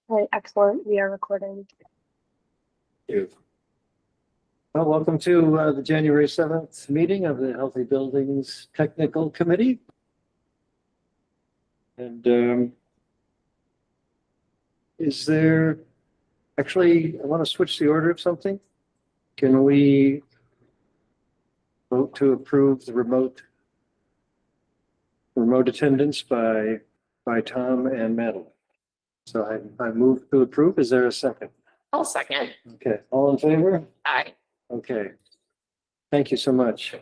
All right, excellent. We are recording. Thank you. Well, welcome to the January 7th meeting of the Healthy Buildings Technical Committee. And is there, actually, I want to switch the order of something. Can we vote to approve the remote attendance by Tom and Madeline? So I move to approve. Is there a second? I'll second. Okay, all in favor? Aye. Okay. Thank you so much.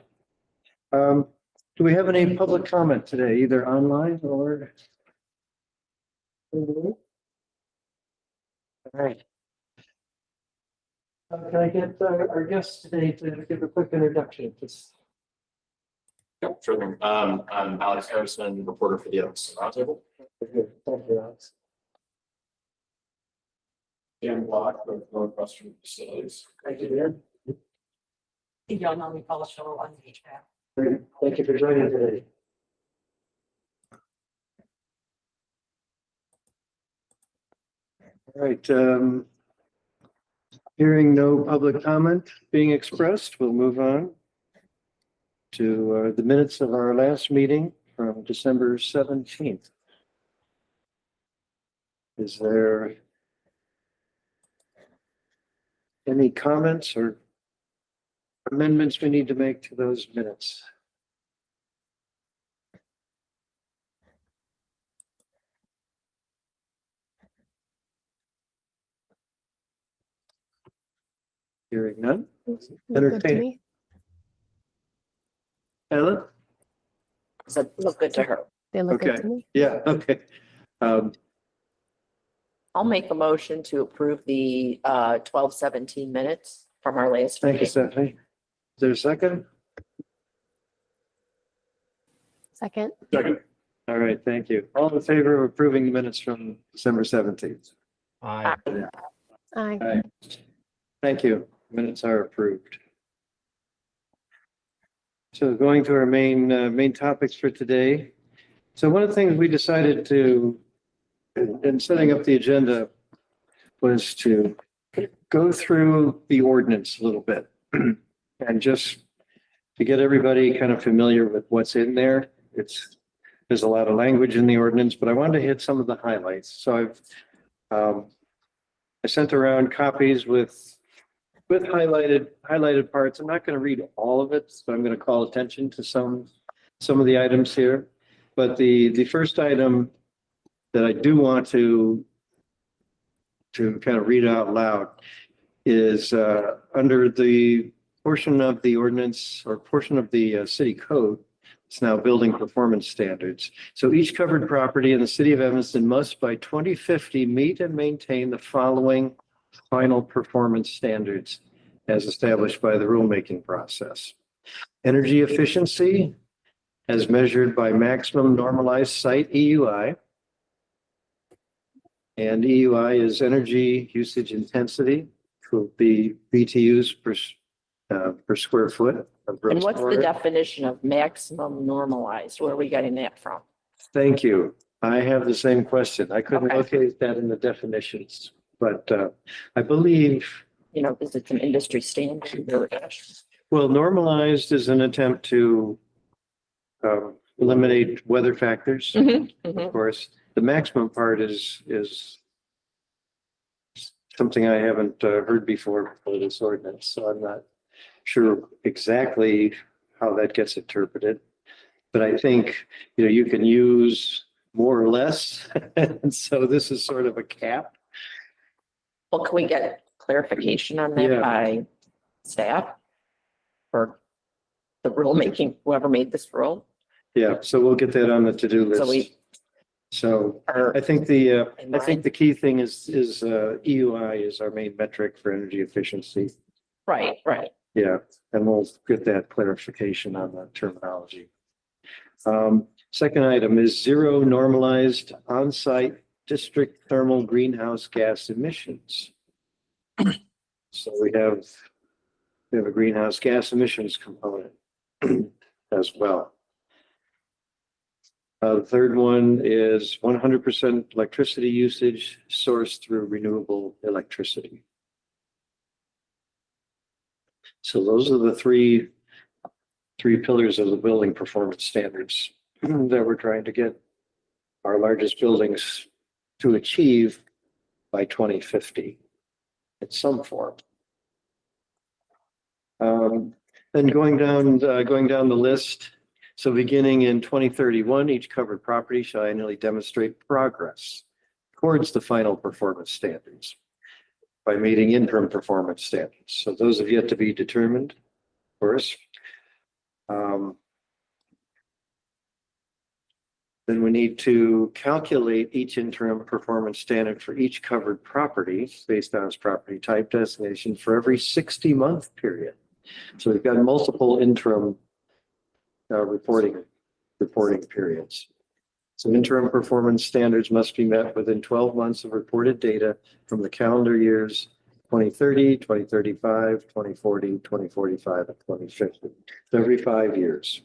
Do we have any public comment today, either online or? All right. Can I get our guest today to give a quick introduction? Just Yep, sure thing. I'm Alex Harrison, reporter for the Evans Roundtable. thank you, Alex. Dan Block with Northwestern Facilities. Thank you, Dan. Y'all know me, Paula Show on the HVAC. Great. Thank you for joining today. All right. Hearing no public comment being expressed, we'll move on to the minutes of our last meeting from December 17th. Is there any comments or amendments we need to make to those minutes? Hearing none. Look good to Entertain. me. Ellen? Said look good to her. They look good Okay. to me. Yeah, okay. I'll make a motion to approve the 12-17 minutes from our last Thank you, meeting. Stephanie. Is there a second? Second. Second. All right, thank you. All in favor of approving the minutes from December 17th? Aye. Aye. Thank you. Minutes are approved. So going to our main topics for today. So one of the things we decided to, in setting up the agenda, was to go through the ordinance a little bit and just to get everybody kind of familiar with what's in there. There's a lot of language in the ordinance, but I wanted to hit some of the highlights. So I sent around copies with highlighted parts. I'm not going to read all of it, so I'm going to call attention to some of the items here. But the first item that I do want to kind of read out loud is under the portion of the ordinance or portion of the city code. It's now building performance standards. So each covered property in the city of Evanston must by 2050 meet and maintain the following final performance standards as established by the rulemaking process. Energy efficiency as measured by maximum normalized site EUI. And EUI is energy usage intensity, will be BTUs per square foot. Of gross And what's the water. definition of maximum normalized? Where are we getting that from? Thank you. I have the same question. I couldn't Okay. locate that in the definitions, but I believe, You know, is it an industry standard or? well, normalized is an attempt to eliminate weather factors. Mhm, Of mhm. course, the maximum part is something I haven't heard before for this ordinance, so I'm not sure exactly how that gets interpreted. But I think, you can use more or less, and so this is sort of a cap. Well, can we get clarification on that Yeah. by staff? Or the rulemaking, whoever made this rule? Yeah, so we'll get that on the to-do So list. we So are I think the in the key thing is EUI is our main metric for energy efficiency. right. Yeah, and we'll get that clarification on the terminology. Second item is zero normalized on-site district thermal greenhouse gas emissions. So we have a greenhouse gas emissions component as well. The third one is 100% electricity usage sourced through renewable electricity. So those are the three pillars of the building performance standards that we're trying to get our largest buildings to achieve by 2050 in some form. Then going down the list. So beginning in 2031, each covered property shall annually demonstrate progress towards the final performance standards by meeting interim performance standards. So those have yet to be determined, of course. Then we need to calculate each interim performance standard for each covered property based on its property type designation for every 60-month period. So we've got multiple interim reporting periods. So interim performance standards must be met within 12 months of reported data from the calendar years 2030, 2035, 2040, 2045, and 2050. So every 5 years.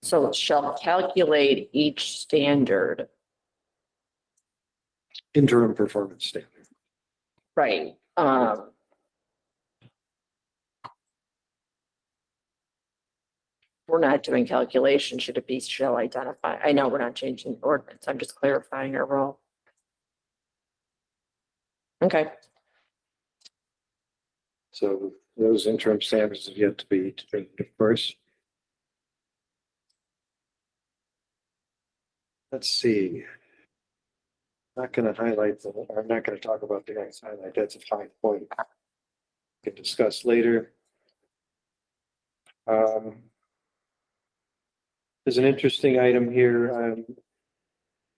So it shall calculate each standard. Interim performance standard. Right. We're not doing calculation. Should it be shall identify? I know we're not changing the ordinance. I'm just clarifying our role. Okay. So those interim standards have yet to be determined, of course. Let's see. Not going to highlight I'm not going to talk about the next highlight. That's a fine point. We can discuss later. There's an interesting item here.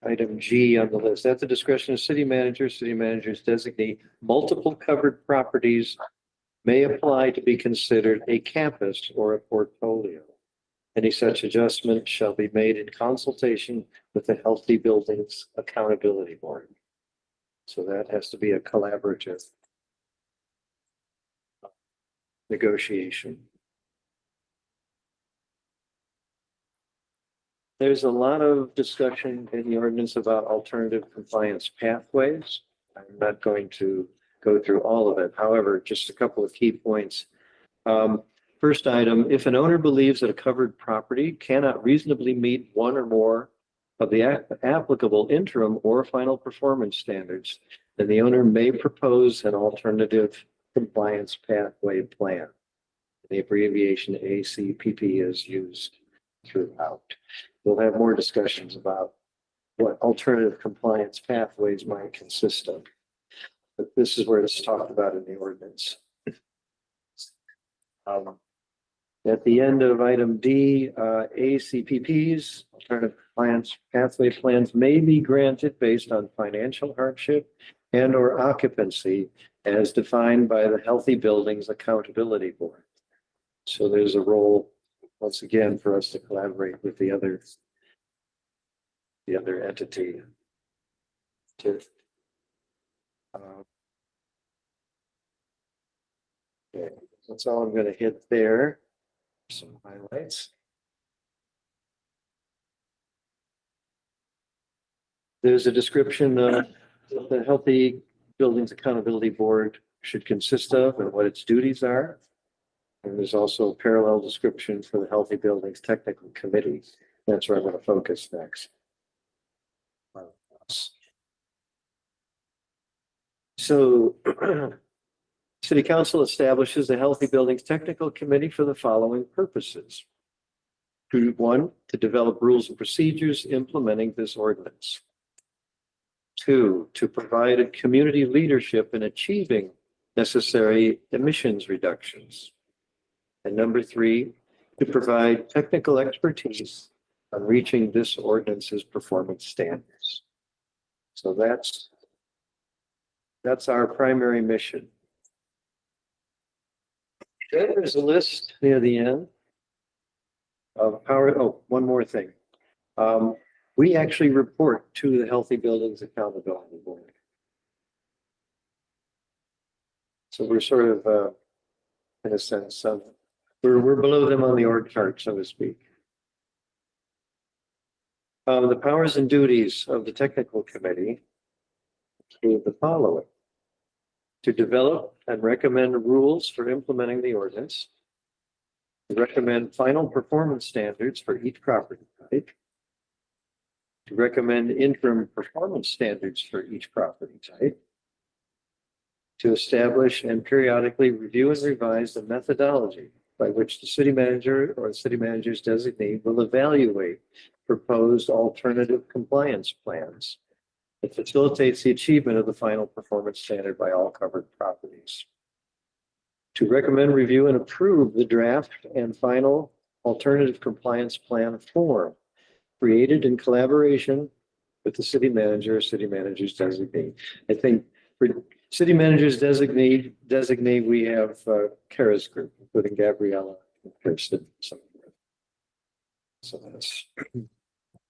Item G on the list. At the discretion of city managers designate multiple covered properties may apply to be considered a campus or a portfolio. Any such adjustment shall be made in consultation with the Healthy Buildings Accountability Board. So that has to be a collaborative negotiation. There's a lot of discussion in the ordinance about alternative compliance pathways. I'm not going to go through all of it. However, just a couple of key points. First item, if an owner believes that a covered property cannot reasonably meet one or more of the applicable interim or final performance standards, then the owner may propose an alternative compliance pathway plan. The abbreviation ACPP is used throughout. We'll have more discussions about what alternative compliance pathways might consist of. But this is where it's talked about in the ordinance. At the end of item D, ACPPs, alternative compliance pathway plans, may be granted based on financial hardship and or occupancy as defined by the Healthy Buildings Accountability Board. So there's a role, once again, for us to collaborate with the other entity to okay, that's all I'm going to hit there. Some highlights. There's a description of what the Healthy Buildings Accountability Board should consist of and what its duties are. And there's also a parallel description for the Healthy Buildings Technical Committee. That's where I'm going to focus next. So, City Council establishes the Healthy Buildings Technical Committee for the following purposes. One, to develop rules and procedures implementing this ordinance. Two, to provide a community leadership in achieving necessary emissions reductions. And number three, to provide technical expertise on reaching this ordinance's performance standards. So that's our primary mission. There's a list near the end of power. Oh, one more thing. We actually report to the Healthy Buildings Accountability Board. So we're sort of, in a sense, we're below them on the org chart, so to speak. The powers and duties of the technical committee include the following. To develop and recommend rules for implementing the ordinance. To recommend final performance standards for each property type. To recommend interim performance standards for each property type. To establish and periodically review and revise the methodology by which the city manager or the city manager's designee will evaluate proposed alternative compliance plans. It facilitates the achievement of the final performance standard by all covered properties. To recommend, review, and approve the draft and final alternative compliance plan form created in collaboration with the city manager, city manager's designee. I think for city manager's designee, we have Kara's group, including Gabriella and Kirsten. So that's,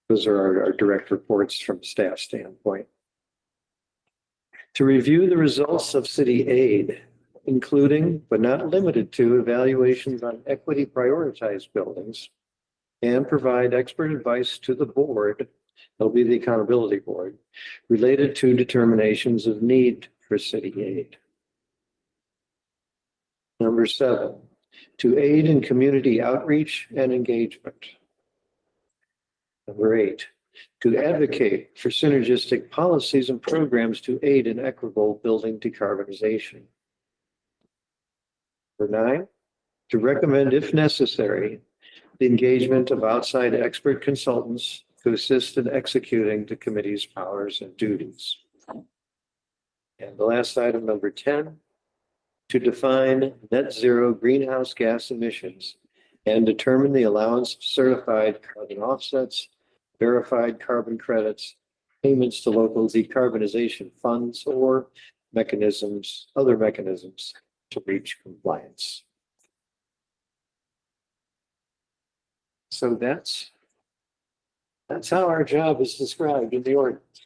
those are our direct reports from staff standpoint. To review the results of city aid, including but not limited to evaluations on equity prioritized buildings, and provide expert advice to the board, that'll be the accountability board, related to determinations of need for city aid. Number 7, to aid in community outreach and engagement. Number 8, to advocate for synergistic policies and programs to aid in equitable building decarbonization. Number 9, to recommend, if necessary, the engagement of outside expert consultants to assist in executing the committee's powers and duties. And the last item, number 10, to define net zero greenhouse gas emissions and determine the allowance of certified carbon offsets, verified carbon credits, payments to local decarbonization funds or mechanisms, other mechanisms to reach compliance. So that's how our job is described in the ordinance.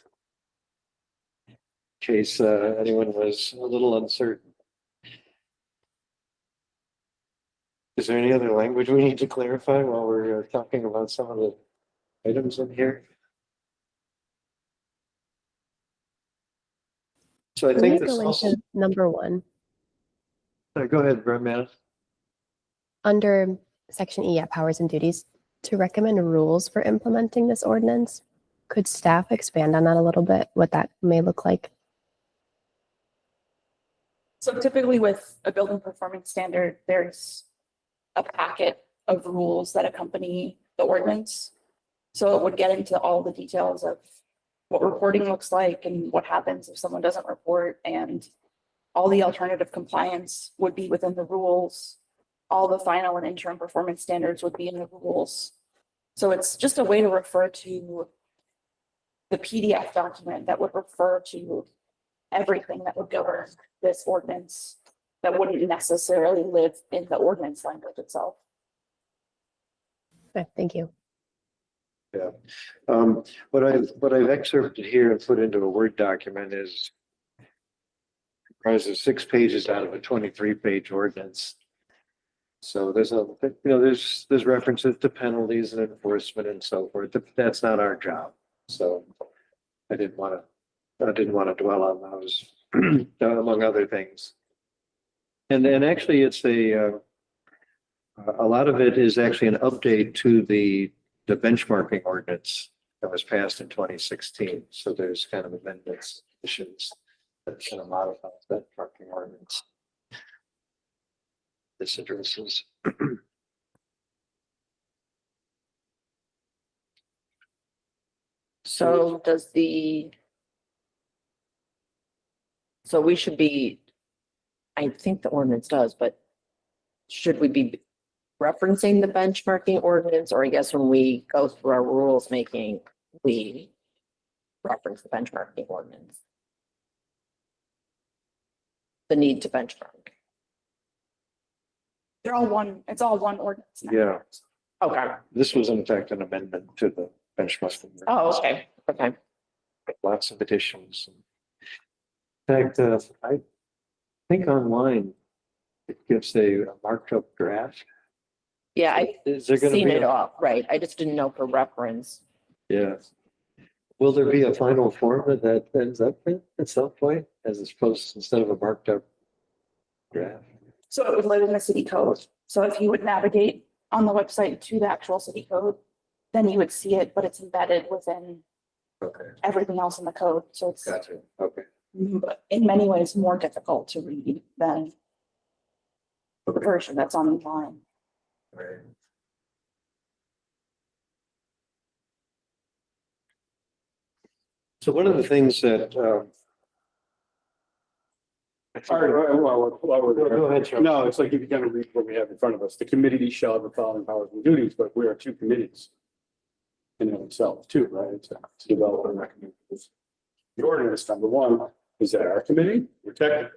In case anyone was a little uncertain. Is there any other language we need to clarify while we're talking about some of the items in here? So I Let me think this go also, into number 1. go ahead, Brenda. Under section E at powers and duties, to recommend rules for implementing this ordinance. Could staff expand on that a little bit, what that may look like? So typically with a building performance standard, there's a packet of rules that accompany the ordinance. So it would get into all the details of what reporting looks like and what happens if someone doesn't report, and all the alternative compliance would be within the rules. All the final and interim performance standards would be in the rules. So it's just a way to refer to the PDF document that would refer to everything that would govern this ordinance that wouldn't necessarily live in the ordinance language itself. Okay, thank you. Yeah. What I've excerpted here and put into a Word document is comprises 6 pages out of a 23-page ordinance. So there's there's references to penalties and enforcement and so forth. That's not our job. So I didn't want to dwell on those among other things. And then actually it's a lot of it is actually an update to the benchmarking ordinance that was passed in 2016. So there's kind of amendments, additions that kind of modify that benchmarking ordinance. This addresses. So so we should be, I think the ordinance does, but should we be referencing the benchmarking ordinance, or I guess when we go through our rules making, we reference the benchmarking ordinance? The need to benchmark. They're all one, it's all one ordinance. now. Yeah, Okay. this was in fact an amendment to the benchmarking. Oh, okay. Okay. Lots of additions. In fact, I think online it gives a marked up draft. Yeah, Is there I've going to seen be it all, right. I just didn't know for reference. Yeah. Will there be a final form that ends up in at some point as opposed instead of a marked up draft? So it would live in the city code. So if you would navigate on the website to the actual city code, then you would see it, but it's embedded within Okay, everything else in the code. So it's gotcha. Okay. in many ways more difficult to read than the version that's online. Right. So one of the things that, All right, well, Go ahead, Charles. no, it's like if you kind of read what we have in front of us, the committee shall have the following powers and duties, but we are two committees. In and of itself too, right? To develop and recommend this. The ordinance, number one, is that our committee, we're technical.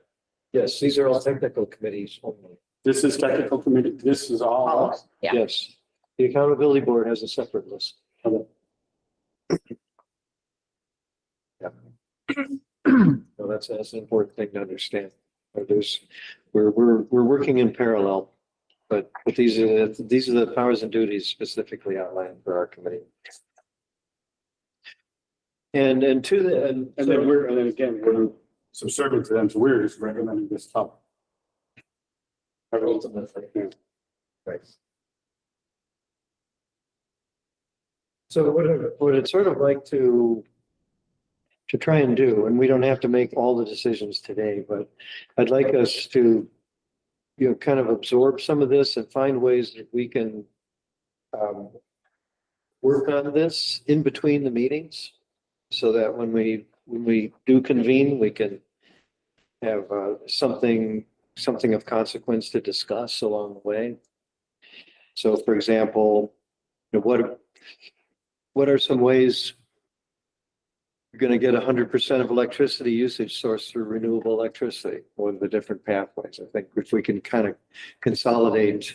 yes, these are all technical committees only. This is technical committee, this is all us. Yeah. Yes, the accountability board has a separate list. Okay. So that's an important thing to understand. We're working in parallel, but these are the powers and duties specifically outlined for our committee. And to the, and And then again, we're subservient to them, so we're just recommending this top. ultimately, Yeah. right. So what I'd sort of like to try and do, and we don't have to make all the decisions today, but I'd like us to, you know, kind of absorb some of this and find ways that we can work on this in between the meetings, so that when we do convene, we can have something of consequence to discuss along the way. So, for example, you know, what are some ways you're going to get 100% of electricity usage sourced through renewable electricity? What are the different pathways? I think if we can kind of consolidate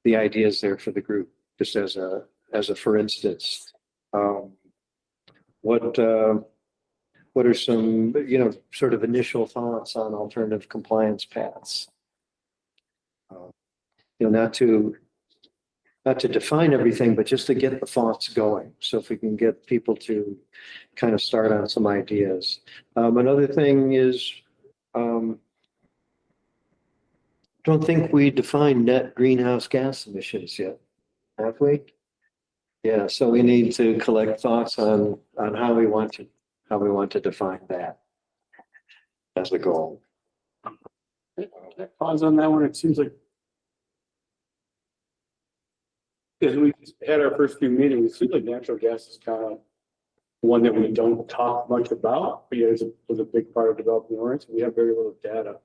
the ideas there for the group, just as a for instance, what are some, you know, sort of initial thoughts on alternative compliance paths? You know, not to define everything, but just to get the thoughts going. So if we can get people to kind of start on some ideas. Another thing is, don't think we define net greenhouse gas emissions yet, have we? Yeah, so we need to collect thoughts on how we want to define that as a goal. Pause on that one, it seems like. As we had our first few meetings, it seems like natural gas is kind of one that we don't talk much about, but yet was a big part of developing the ordinance. We have very little data.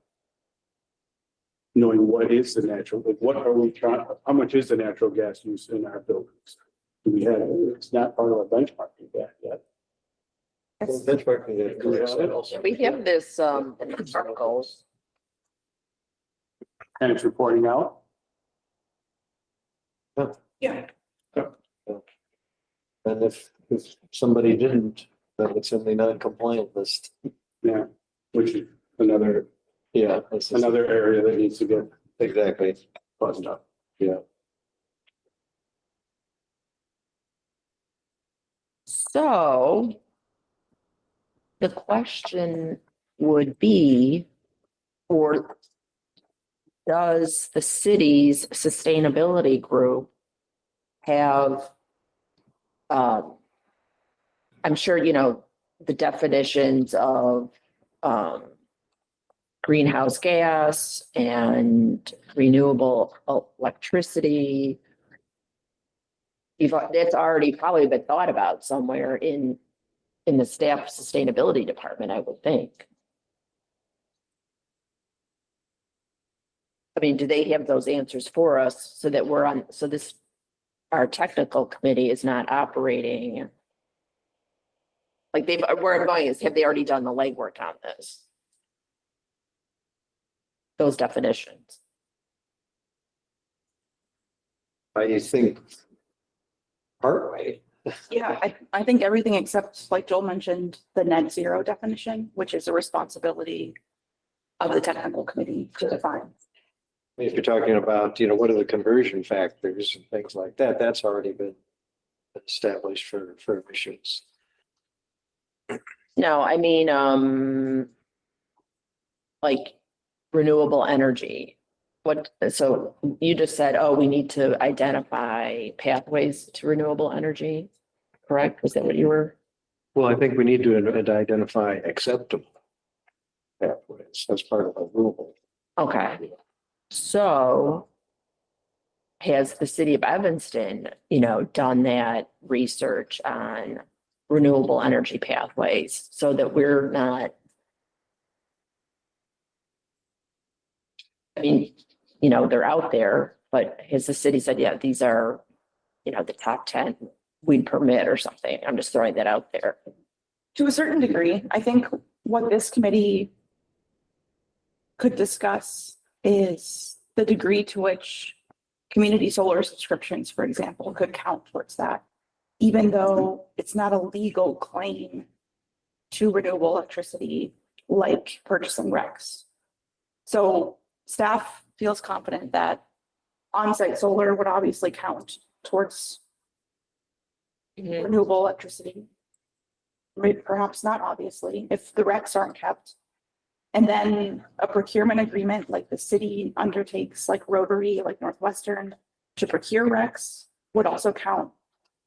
Knowing what is the natural, like what are we trying, how much is the natural gas use in our buildings? Do we have, it's not part of our benchmarking yet. Benchmarking that collects. We have this, in the articles. And it's reporting out. Yeah. And if somebody didn't, then it's in the non-compliant list. Yeah, which is another Yeah, this is another area that needs to get exactly. buttoned up. Yeah. So the question would be, or does the city's sustainability group have, I'm sure, you know, the definitions of, greenhouse gas and renewable electricity. That's already probably been thought about somewhere in the staff sustainability department, I would think. I mean, do they have those answers for us so that we're on, so this, our technical committee is not operating? Like where I'm going is, have they already done the legwork on this? Those definitions. I think partway. Yeah, I think everything except, like Joel mentioned, the net zero definition, which is a responsibility of the technical committee to define. If you're talking about, you know, what are the conversion factors and things like that, that's already been established for emissions. No, I mean, like renewable energy. What, so you just said, oh, we need to identify pathways to renewable energy, correct? Was that what you were? Well, I think we need to identify acceptable pathways as part of a rule. Okay, so has the city of Evanston, done that research on renewable energy pathways so that we're not, I mean, they're out there, but has the city said, yeah, these are, the top 10 we'd permit or something? I'm just throwing that out there. To a certain degree, I think what this committee could discuss is the degree to which community solar subscriptions, for example, could count towards that, even though it's not a legal claim to renewable electricity like purchasing RECs. So staff feels confident that on-site solar would obviously count towards renewable electricity. Maybe perhaps not obviously, if the RECs aren't kept. And then a procurement agreement like the city undertakes, like Rotary, like Northwestern, to procure RECs would also count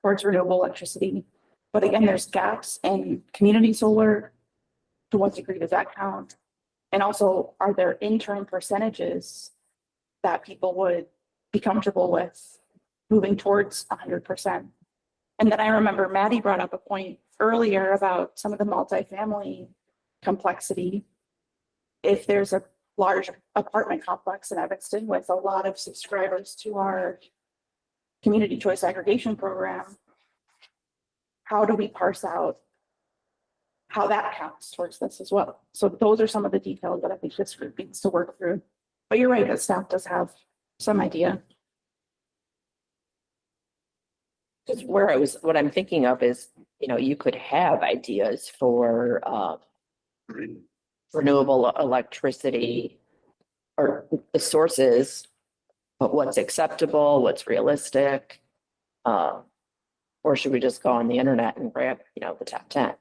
towards renewable electricity. But again, there's gaps in community solar. To what degree does that count? And also, are there interim percentages that people would be comfortable with moving towards 100%? And then I remember Maddie brought up a point earlier about some of the multifamily complexity. If there's a large apartment complex in Evanston with a lot of subscribers to our community choice aggregation program, how do we parse out how that counts towards this as well? So those are some of the details that I think this group needs to work through. But you're right, that staff does have some idea. Because what I'm thinking of is, you could have ideas for renewable electricity or the sources, but what's acceptable, what's realistic? Or should we just go on the internet and grab, the top 10?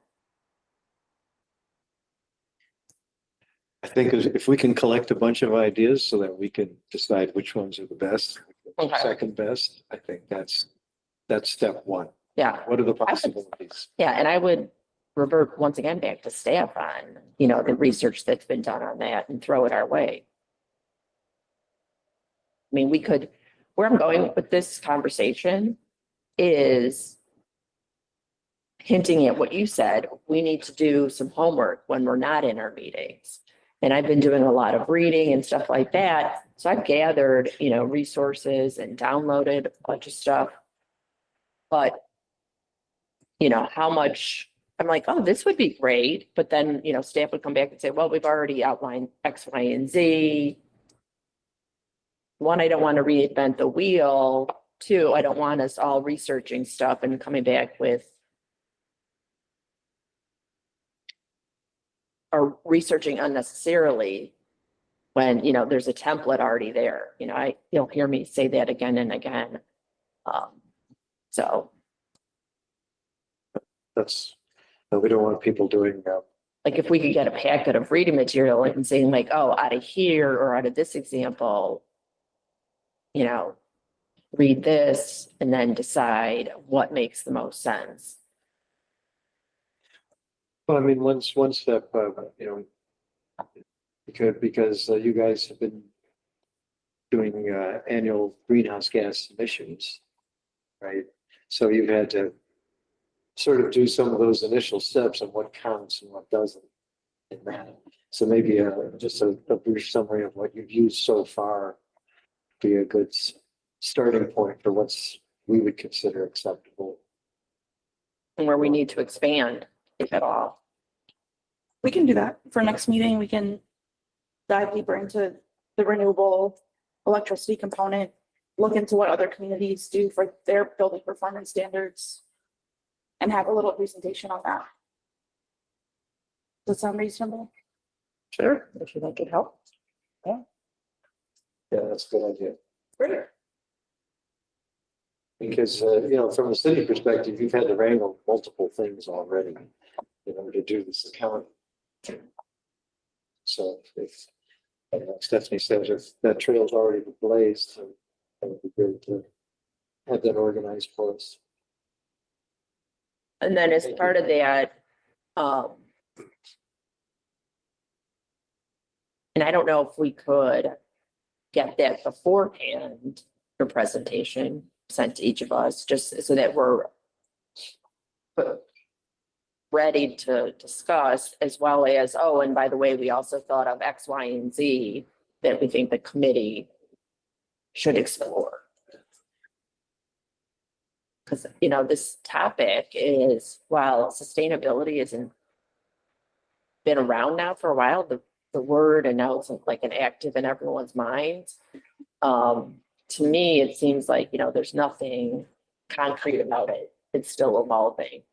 I think if we can collect a bunch of ideas so that we can decide which ones are the best, Okay. second best, I think that's step one. Yeah, What are the possibilities? yeah, and I would revert once again back to staff on, the research that's been done on that and throw it our way. I mean, where I'm going with this conversation is hinting at what you said, we need to do some homework when we're not in our meetings. And I've been doing a lot of reading and stuff like that. So I've gathered, resources and downloaded a bunch of stuff. But, how much, I'm like, oh, this would be great. But then, staff would come back and say, well, we've already outlined X, Y, and Z. One, I don't want to reinvent the wheel. Two, I don't want us all researching stuff and coming back with or researching unnecessarily when, there's a template already there. You'll hear me say that again and again. So We don't want people doing like if we could get a packet of reading material and saying like, oh, out of here or out of this example, read this and then decide what makes the most sense. well, I mean, one step, because you guys have been doing annual greenhouse gas emissions, right? So you've had to sort of do some of those initial steps on what counts and what doesn't in that. So maybe just a brief summary of what you've used so far be a good starting point for we would consider acceptable. And where we need to expand, if at all. We can do that for next meeting. We can dive deeper into the renewable electricity component, look into what other communities do for their building performance standards, and have a little presentation on that. Does that sound reasonable? Sure. If you think it help. Yeah, that's a good idea. Great. Because, from the city perspective, you've had to wrangle multiple things already in order to do this account. So if, like Stephanie said, if that trail's already blazed, so that would be great to have that organized for us. And then as part of that, and I don't know if we could get that beforehand, your presentation sent to each of us, just so that we're ready to discuss, as well as, oh, and by the way, we also thought of X, Y, and Z that we think the committee should explore. Because, this topic is, while sustainability isn't been around now for a while, the word, and now it's like an active in everyone's minds. To me, it seems like, there's nothing concrete about it. It's still evolving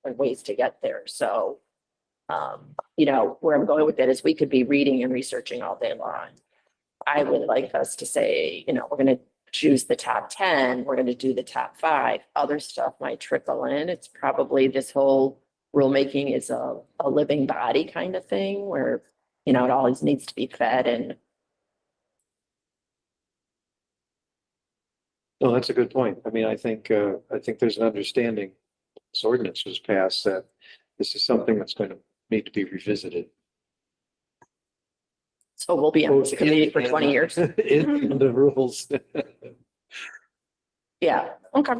and ways to get there. So, where I'm going with it is we could be reading and researching all day long. I would like us to say, we're going to choose the top 10, we're going to do the top 5. Other stuff might trickle in. It's probably this whole rulemaking is a living body kind of thing where, it always needs to be fed. And No, that's a good point. I mean, I think there's an understanding, this ordinance was passed, that this is something that's going to need to be revisited. so we'll be on this committee for 20 years. In the rules. Yeah, okay.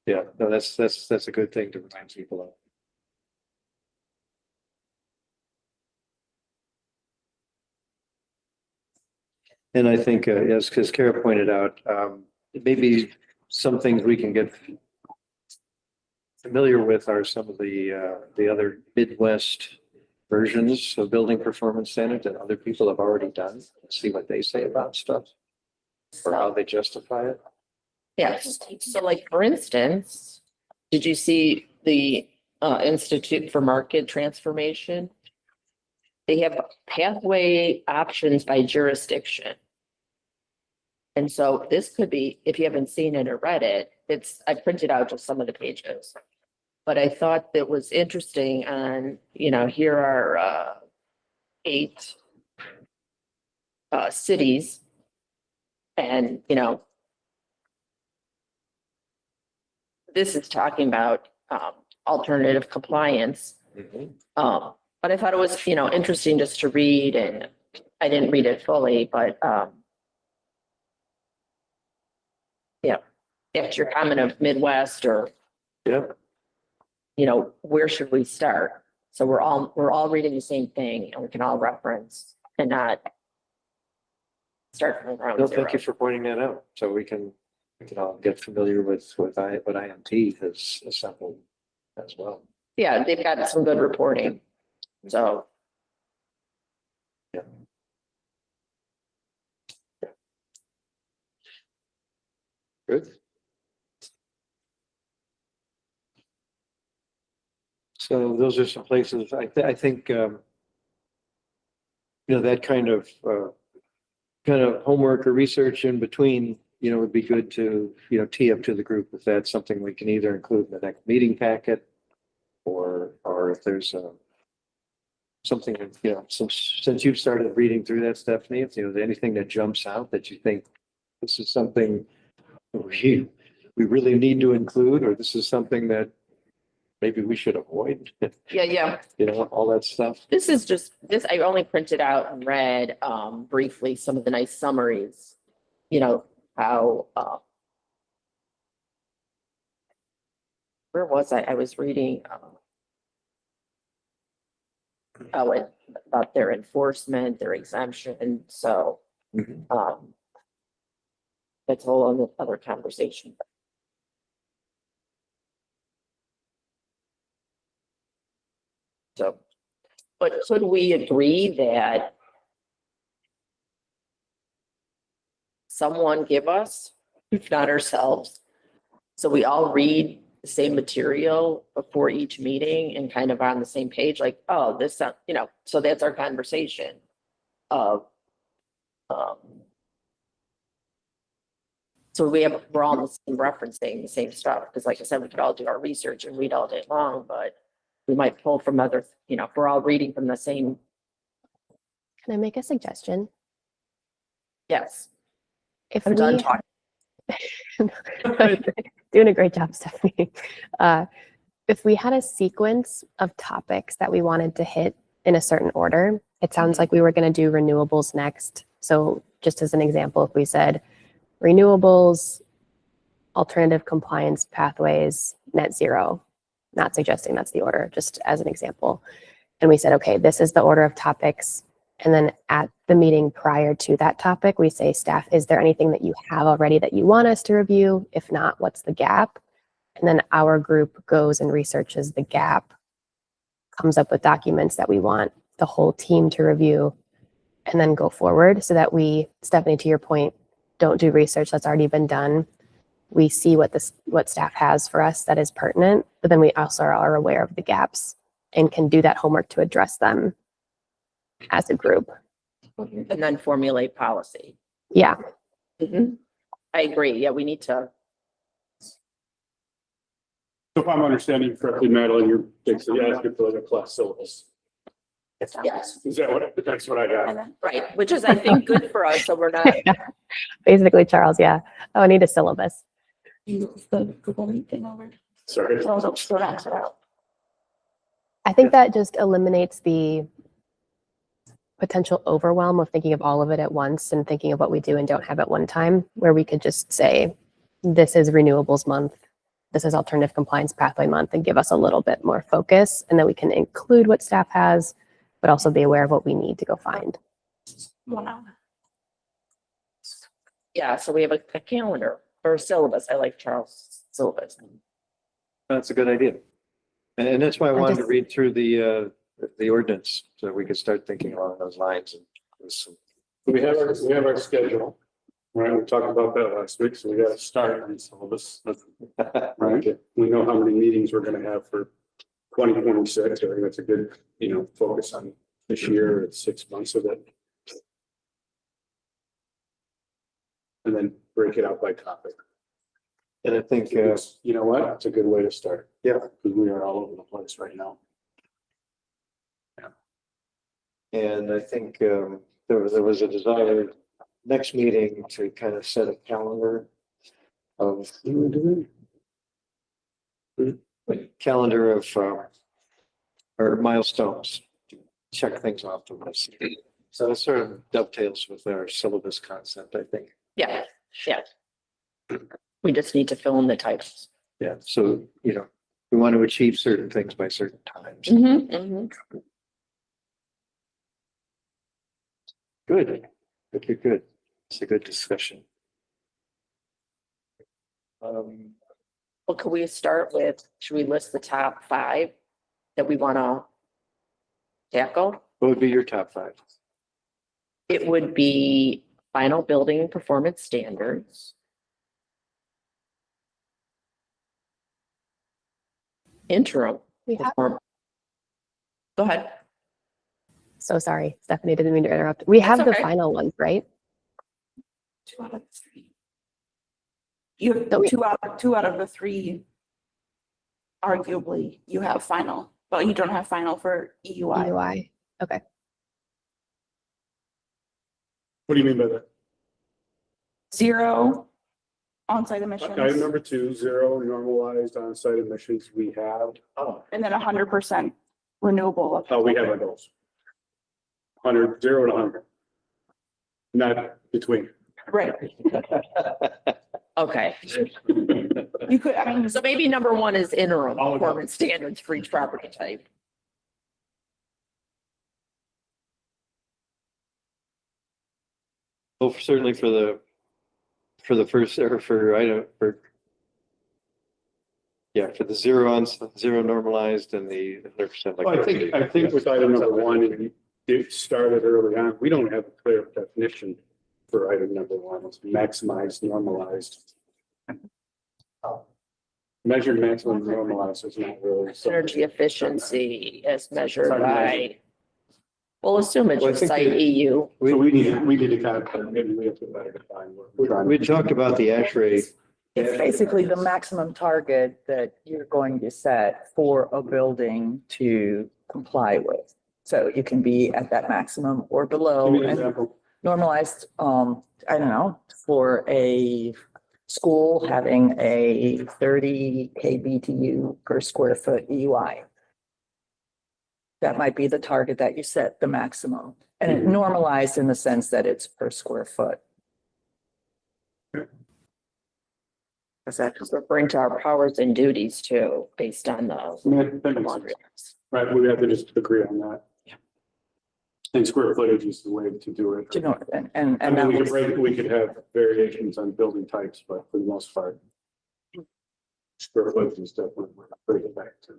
Yeah, no, that's a good thing to remind people of. And I think, yes, because Kara pointed out, maybe some things we can get familiar with are some of the other Midwest versions of building performance standards that other people have already done. See what they say about stuff or how they justify it. Yeah, so like, for instance, did you see the Institute for Market Transformation? They have pathway options by jurisdiction. And so this could be, if you haven't seen it or read it, I printed out just some of the pages. But I thought that was interesting on, here are 8 cities. And, this is talking about alternative compliance. But I thought it was, interesting just to read, and I didn't read it fully, but yeah, after your comment of Midwest or, Yeah. where should we start? So we're all reading the same thing and we can all reference and not start from ground No, zero. thank you for pointing that out. So we can all get familiar with what IMT has assembled as well. Yeah, they've got some good reporting. So. Yeah. Good. So those are some places, I think, that kind of homework or research in between, would be good to, tee up to the group if that's something we can either include in the next meeting packet or if there's something, since you've started reading through that, Stephanie, if there's anything that jumps out that you think this is something we really need to include, or this is something that maybe we should avoid, Yeah. all that stuff. This is just, I only printed out and read briefly some of the nice summaries, how, where was I? I was reading about their enforcement, their exemption, so Mhm. that's a whole other conversation. So, but could we agree that someone give us, if not ourselves, so we all read the same material before each meeting and kind of on the same page, like, oh, this, so that's our conversation of, So we're all referencing the same stuff, because like I said, we could all do our research and read all day long, but we might pull from other, if we're all reading from the same, Can I make a suggestion? yes. If I'm done we talking. doing a great job, Stephanie. If we had a sequence of topics that we wanted to hit in a certain order, it sounds like we were going to do renewables next. So just as an example, if we said renewables, alternative compliance pathways, net zero, not suggesting that's the order, just as an example. And we said, okay, this is the order of topics. And then at the meeting prior to that topic, we say, staff, is there anything that you have already that you want us to review? If not, what's the gap? And then our group goes and researches the gap, comes up with documents that we want the whole team to review, and then go forward so that we, Stephanie, to your point, don't do research that's already been done. We see what staff has for us that is pertinent, but then we also are aware of the gaps and can do that homework to address them as a group. And then formulate policy. Yeah, Mhm. I agree. Yeah, we need to, So if I'm understanding you correctly, Madeline, you're basically asking for like a class syllabus. yes, Is that that's what I got? right, which is, I think, good for us, so we're not, basically, Charles, yeah. Oh, I need a syllabus. The Google Meet thing over. Sorry. So don't ask it out. I think that just eliminates the potential overwhelm of thinking of all of it at once and thinking of what we do and don't have at one time, where we could just say, this is renewables month, this is alternative compliance pathway month, and give us a little bit more focus. And then we can include what staff has, but also be aware of what we need to go find. 1 hour. yeah, so we have a calendar or a syllabus. I like Charles' syllabus. That's a good idea. And that's why I I wanted to just- read through the ordinance, so we could start thinking along those lines. And there's some- We have our schedule, right? We talked about that last week, so we got to start on some of this, right? We know how many meetings we're gonna have for 2026. I think that's a good, focus on this year. It's 6 months of it. And then break it out by topic. And I think, You know what? It's a good way to start. Yeah. Because we are all over the place right now. and I think there was a desire next meeting to kind of set a calendar of or milestones, check things off the list. So it sort of dovetails with our syllabus concept, I think. Yeah, yeah. We just need to fill in the titles. Yeah, so, we want to achieve certain things by certain times. Mhm. Good, good. It's a good discussion. Well, could we start with, should we list the top 5 that we want to tackle? What would be your top 5? It would be final building performance standards. Interim. We have, perform- Go ahead. so sorry, Stephanie, didn't mean to interrupt. We have the okay. final ones, right? 2 out of 3. You have So we- 2 out of the 3. Arguably, you have final, but you don't have final for EUI. UI. Okay. What do you mean by that? 0 on-site emissions, Item number 2, 0 normalized on-site emissions. We have, and then 100% renewable. how we have our goals. 100, 0 to 100. Not between. Right. Okay. You could, I mean, So maybe number 1 is interim Oh, no. performance standards for each property type. Well, certainly for the first, or for item, for the zero normalized and the 100%. Well, I think with item number 1, and you started early on, we don't have a clear definition for item number 1. It's maximized, normalized. Measured maximum normalized is not really. Energy efficiency as measured Sorry, by We'll assume it Well, I should think cite it- EU. So we need to kind of, maybe we have to better define what we're trying. We talked about the ASHRAE. It's basically the maximum target that you're going to set for a building to comply with. So you can be at that maximum or below. Give me an And example. normalized, I don't know, for a school having a 30 kBTU per square foot EUI. That might be the target that you set, the maximum. And it normalized in the sense that it's per square foot. Is that Because we're referring to our powers and duties too, based on the That makes laundry sense. list. Right, we have to just agree on that. Yeah. And square footage is the way to do it. you know, and I mean, that we could was, break, we could have variations on building types, but for the most part. Square footage is definitely where to bring it back to.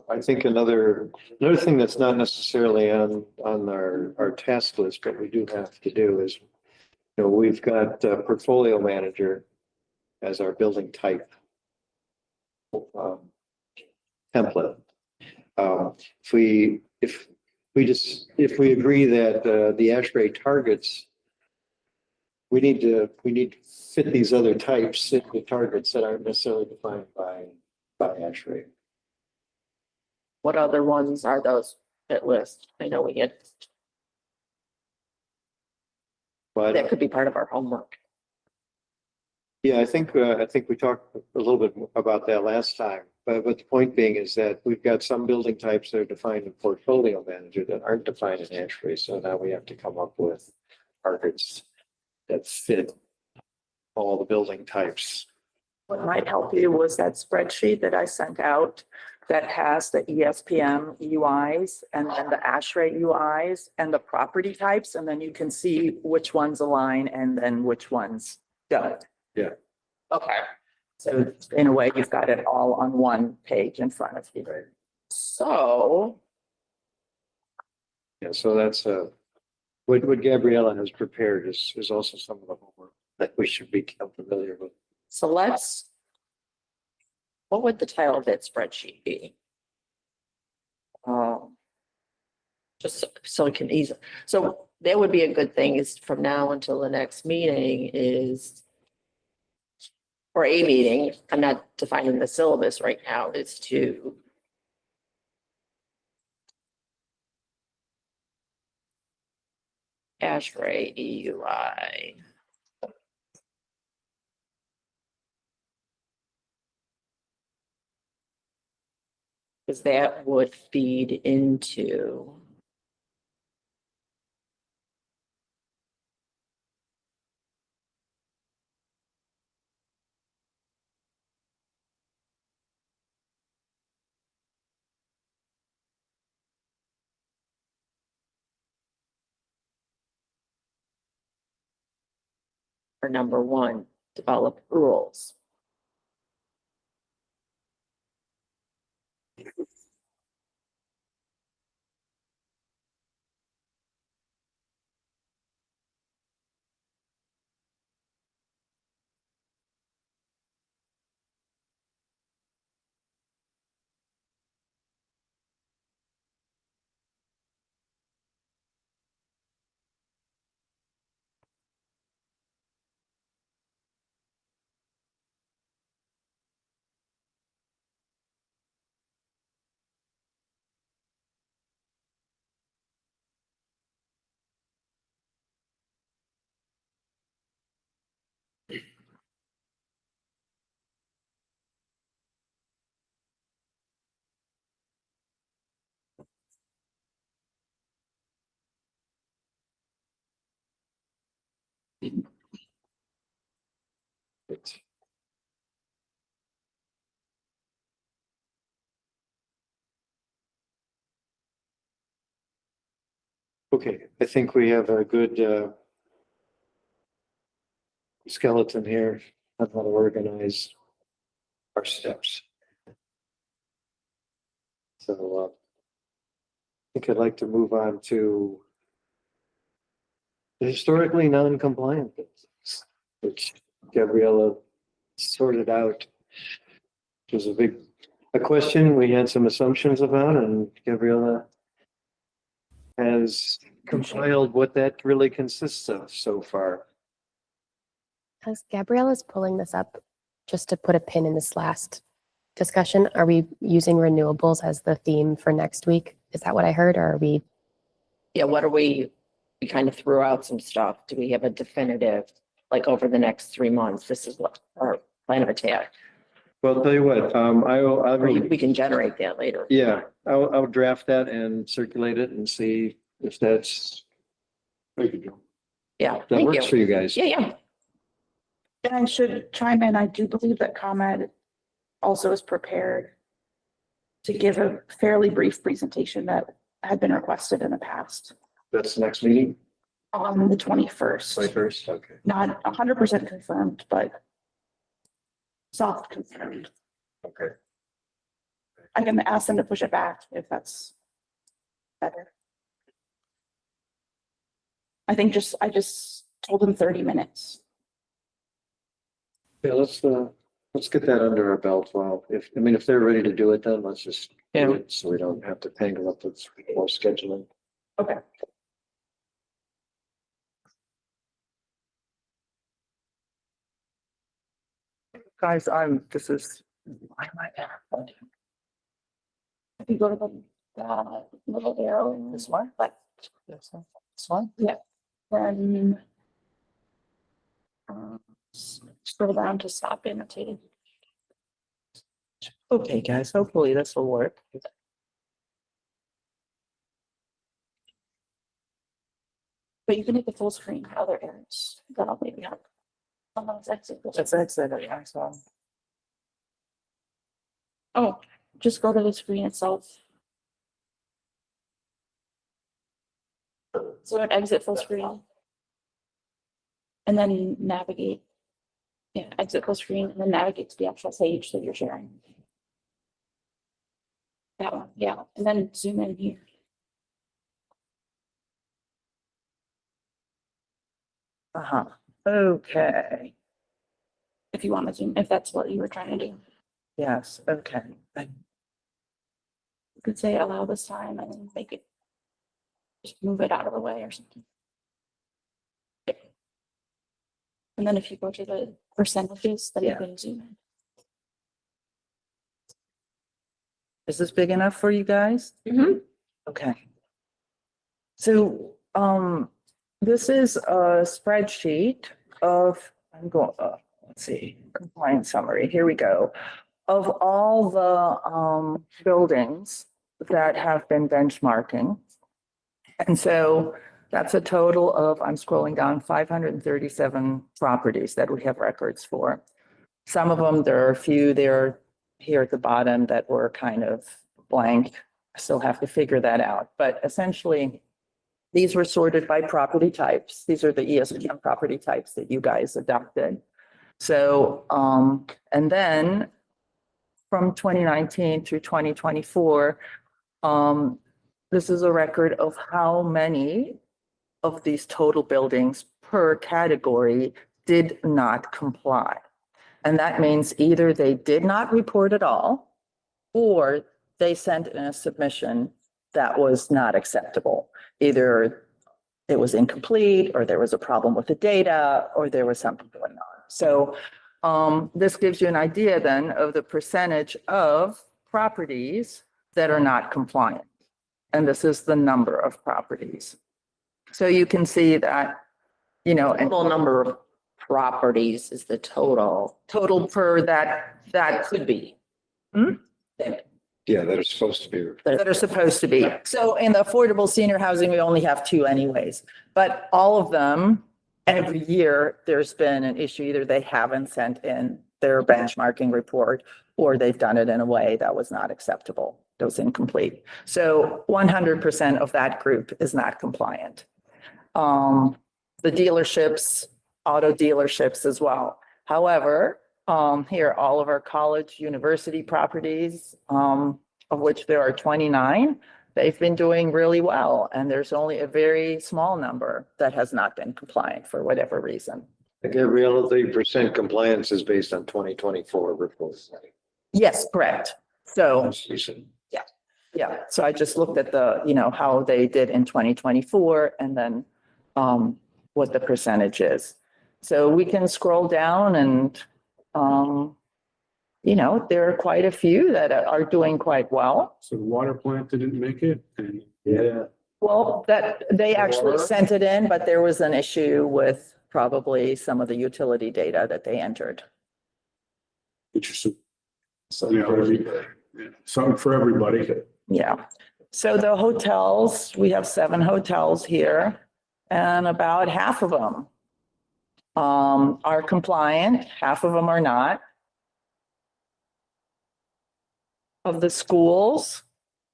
I think another thing that's not necessarily on our task list, but we do have to do is, we've got a portfolio manager as our building type template. If we agree that the ASHRAE targets, we need to fit these other types into targets that aren't necessarily defined by ASHRAE. What other ones are those that list? I know we had, But that could be part of our homework. yeah, I think we talked a little bit about that last time. But the point being is that we've got some building types that are defined in portfolio manager that aren't defined in ASHRAE. So now we have to come up with targets that fit all the building types. what might help you was that spreadsheet that I sent out that has the ESPM UIs and then the ASHRAE UIs and the property types, and then you can see which ones align and then which ones don't. Yeah. Okay. So in a way, you've got it all on one page in front of you. So Yeah, so that's what Gabriella has prepared is also some of the homework that we should become familiar with. So let's, what would the title of that spreadsheet be? Just so it can easily, so that would be a good thing is from now until the next meeting is, or a meeting, I'm not defining the syllabus right now, is to ASHRAE EUI. Because that would feed into. Or number one, develop rules. Okay, I think we have a good skeleton here on how to organize our steps. So I think I'd like to move on to the historically non-compliant business, which Gabriella sorted out. Which was a a question we had some assumptions about, and Gabriella has compiled what that really consists of so far. As Gabrielle is pulling this up, just to put a pin in this last discussion, are we using renewables as the theme for next week? Is that what I heard, or are we? Yeah, what are we kind of threw out some stuff. Do we have a definitive, like over the next 3 months, this is what our plan of attack? Well, I'll tell you what, Or we can generate that later. yeah, I'll draft that and circulate it and see if that's, Thank you, Joe. Yeah, that thank works for you. you guys. Yeah. And I should chime in, I do believe that ComEd also is prepared to give a fairly brief presentation that had been requested in the past That's the next meeting, on the 21st. 21st, okay. Not 100% confirmed, but soft confirmed. Okay. I can ask them to push it back if that's better. I just told them 30 minutes. Yeah, let's get that under our belt. Well, if they're ready to do it, then let's just Yeah. do it so we don't have to tangle up with more scheduling. Okay. Guys, this is. Why am I? If you go to the little arrow in This one? But This one? then scroll down to stop annotating. Okay, guys, hopefully this will work. But you can hit the full screen, other arrows. That'll maybe help. Someone's exit. Let's exit it, yeah, so. Oh, just go to the screen itself. So an exit full screen. And then navigate. Yeah, exit full screen and then navigate to the actual page that you're sharing. That one, yeah, and then zoom in here. Uh-huh, okay, If you want to zoom, if that's what you were trying to do. yes, okay. You could say allow this time and then make it. Just move it out of the way or something. And then if you go to the percentages, then you Yeah. can zoom in. Is this big enough for you guys? Mhm. Okay. So, this is a spreadsheet of, let's see, compliance summary, here we go. Of all the, buildings that have been benchmarking. And so that's a total of, I'm scrolling down, 537 properties that we have records for. Some of them, there are a few there here at the bottom that were kind of blank. I still have to figure that out, but essentially these were sorted by property types. These are the ESPN property types that you guys adopted. So, and then from 2019 through 2024, this is a record of how many of these total buildings per category did not comply. And that means either they did not report at all, or they sent in a submission that was not acceptable. Either it was incomplete, or there was a problem with the data, or there was something going on. So this gives you an idea then of the percentage of properties that are not compliant. And this is the number of properties. So you can see that, and Total number of properties is the total. total per that Could be. Hmm? Yeah, that is supposed to be. that are supposed to be. So in the affordable senior housing, we only have 2 anyways, but all of them, every year, there's been an issue. Either they haven't sent in their benchmarking report, or they've done it in a way that was not acceptable. That was incomplete. So 100% of that group is not compliant. The dealerships, auto dealerships as well. However, here, all of our college, university properties, of which there are 29, they've been doing really well. And there's only a very small number that has not been compliant for whatever reason. Gabriella, the percent compliance is based on 2024 reports. Yes, correct. So, yeah, so I just looked at the, how they did in 2024 and then what the percentage is. So we can scroll down and, there are quite a few that are doing quite well. So the water plant didn't make it and. Yeah. Well, that, they actually Water? sent it in, but there was an issue with probably some of the utility data that they entered. Interesting. Something for everybody. Yeah. So the hotels, we have 7 hotels here and about half of them are compliant, half of them are not. Of the schools,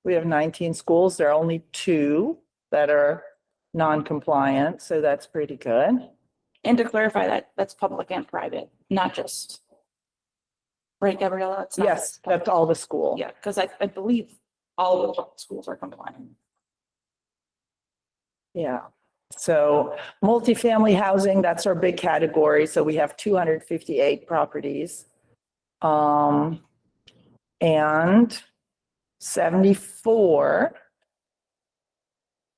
we have 19 schools. There are only 2 that are non-compliant, so that's pretty good. And to clarify that, that's public and private, not just. Right, Gabriella? It's not Yes, just that's all the school. Yeah, because I believe all of the public schools are compliant. Yeah. So multifamily housing, that's our big category. So we have 258 properties. And 74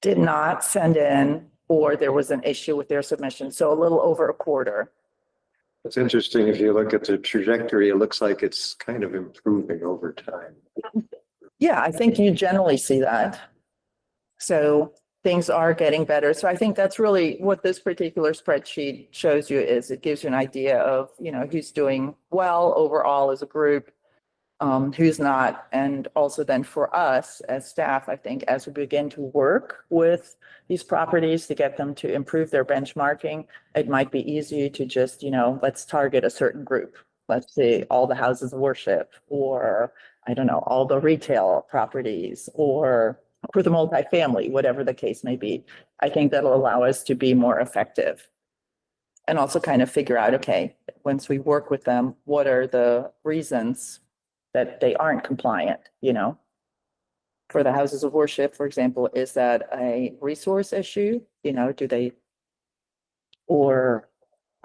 did not send in, or there was an issue with their submission. So a little over a quarter. It's interesting, if you look at the trajectory, it looks like it's kind of improving over time. Yeah, I think you generally see that. So things are getting better. So I think that's really what this particular spreadsheet shows you is it gives you an idea of, who's doing well overall as a group, who's not. And also then for us as staff, I think as we begin to work with these properties to get them to improve their benchmarking, it might be easier to just, let's target a certain group. Let's say all the houses of worship, or I don't know, all the retail properties, or for the multifamily, whatever the case may be. I think that'll allow us to be more effective. And also kind of figure out, okay, once we work with them, what are the reasons that they aren't compliant, For the houses of worship, for example, is that a resource issue? Do they? Or.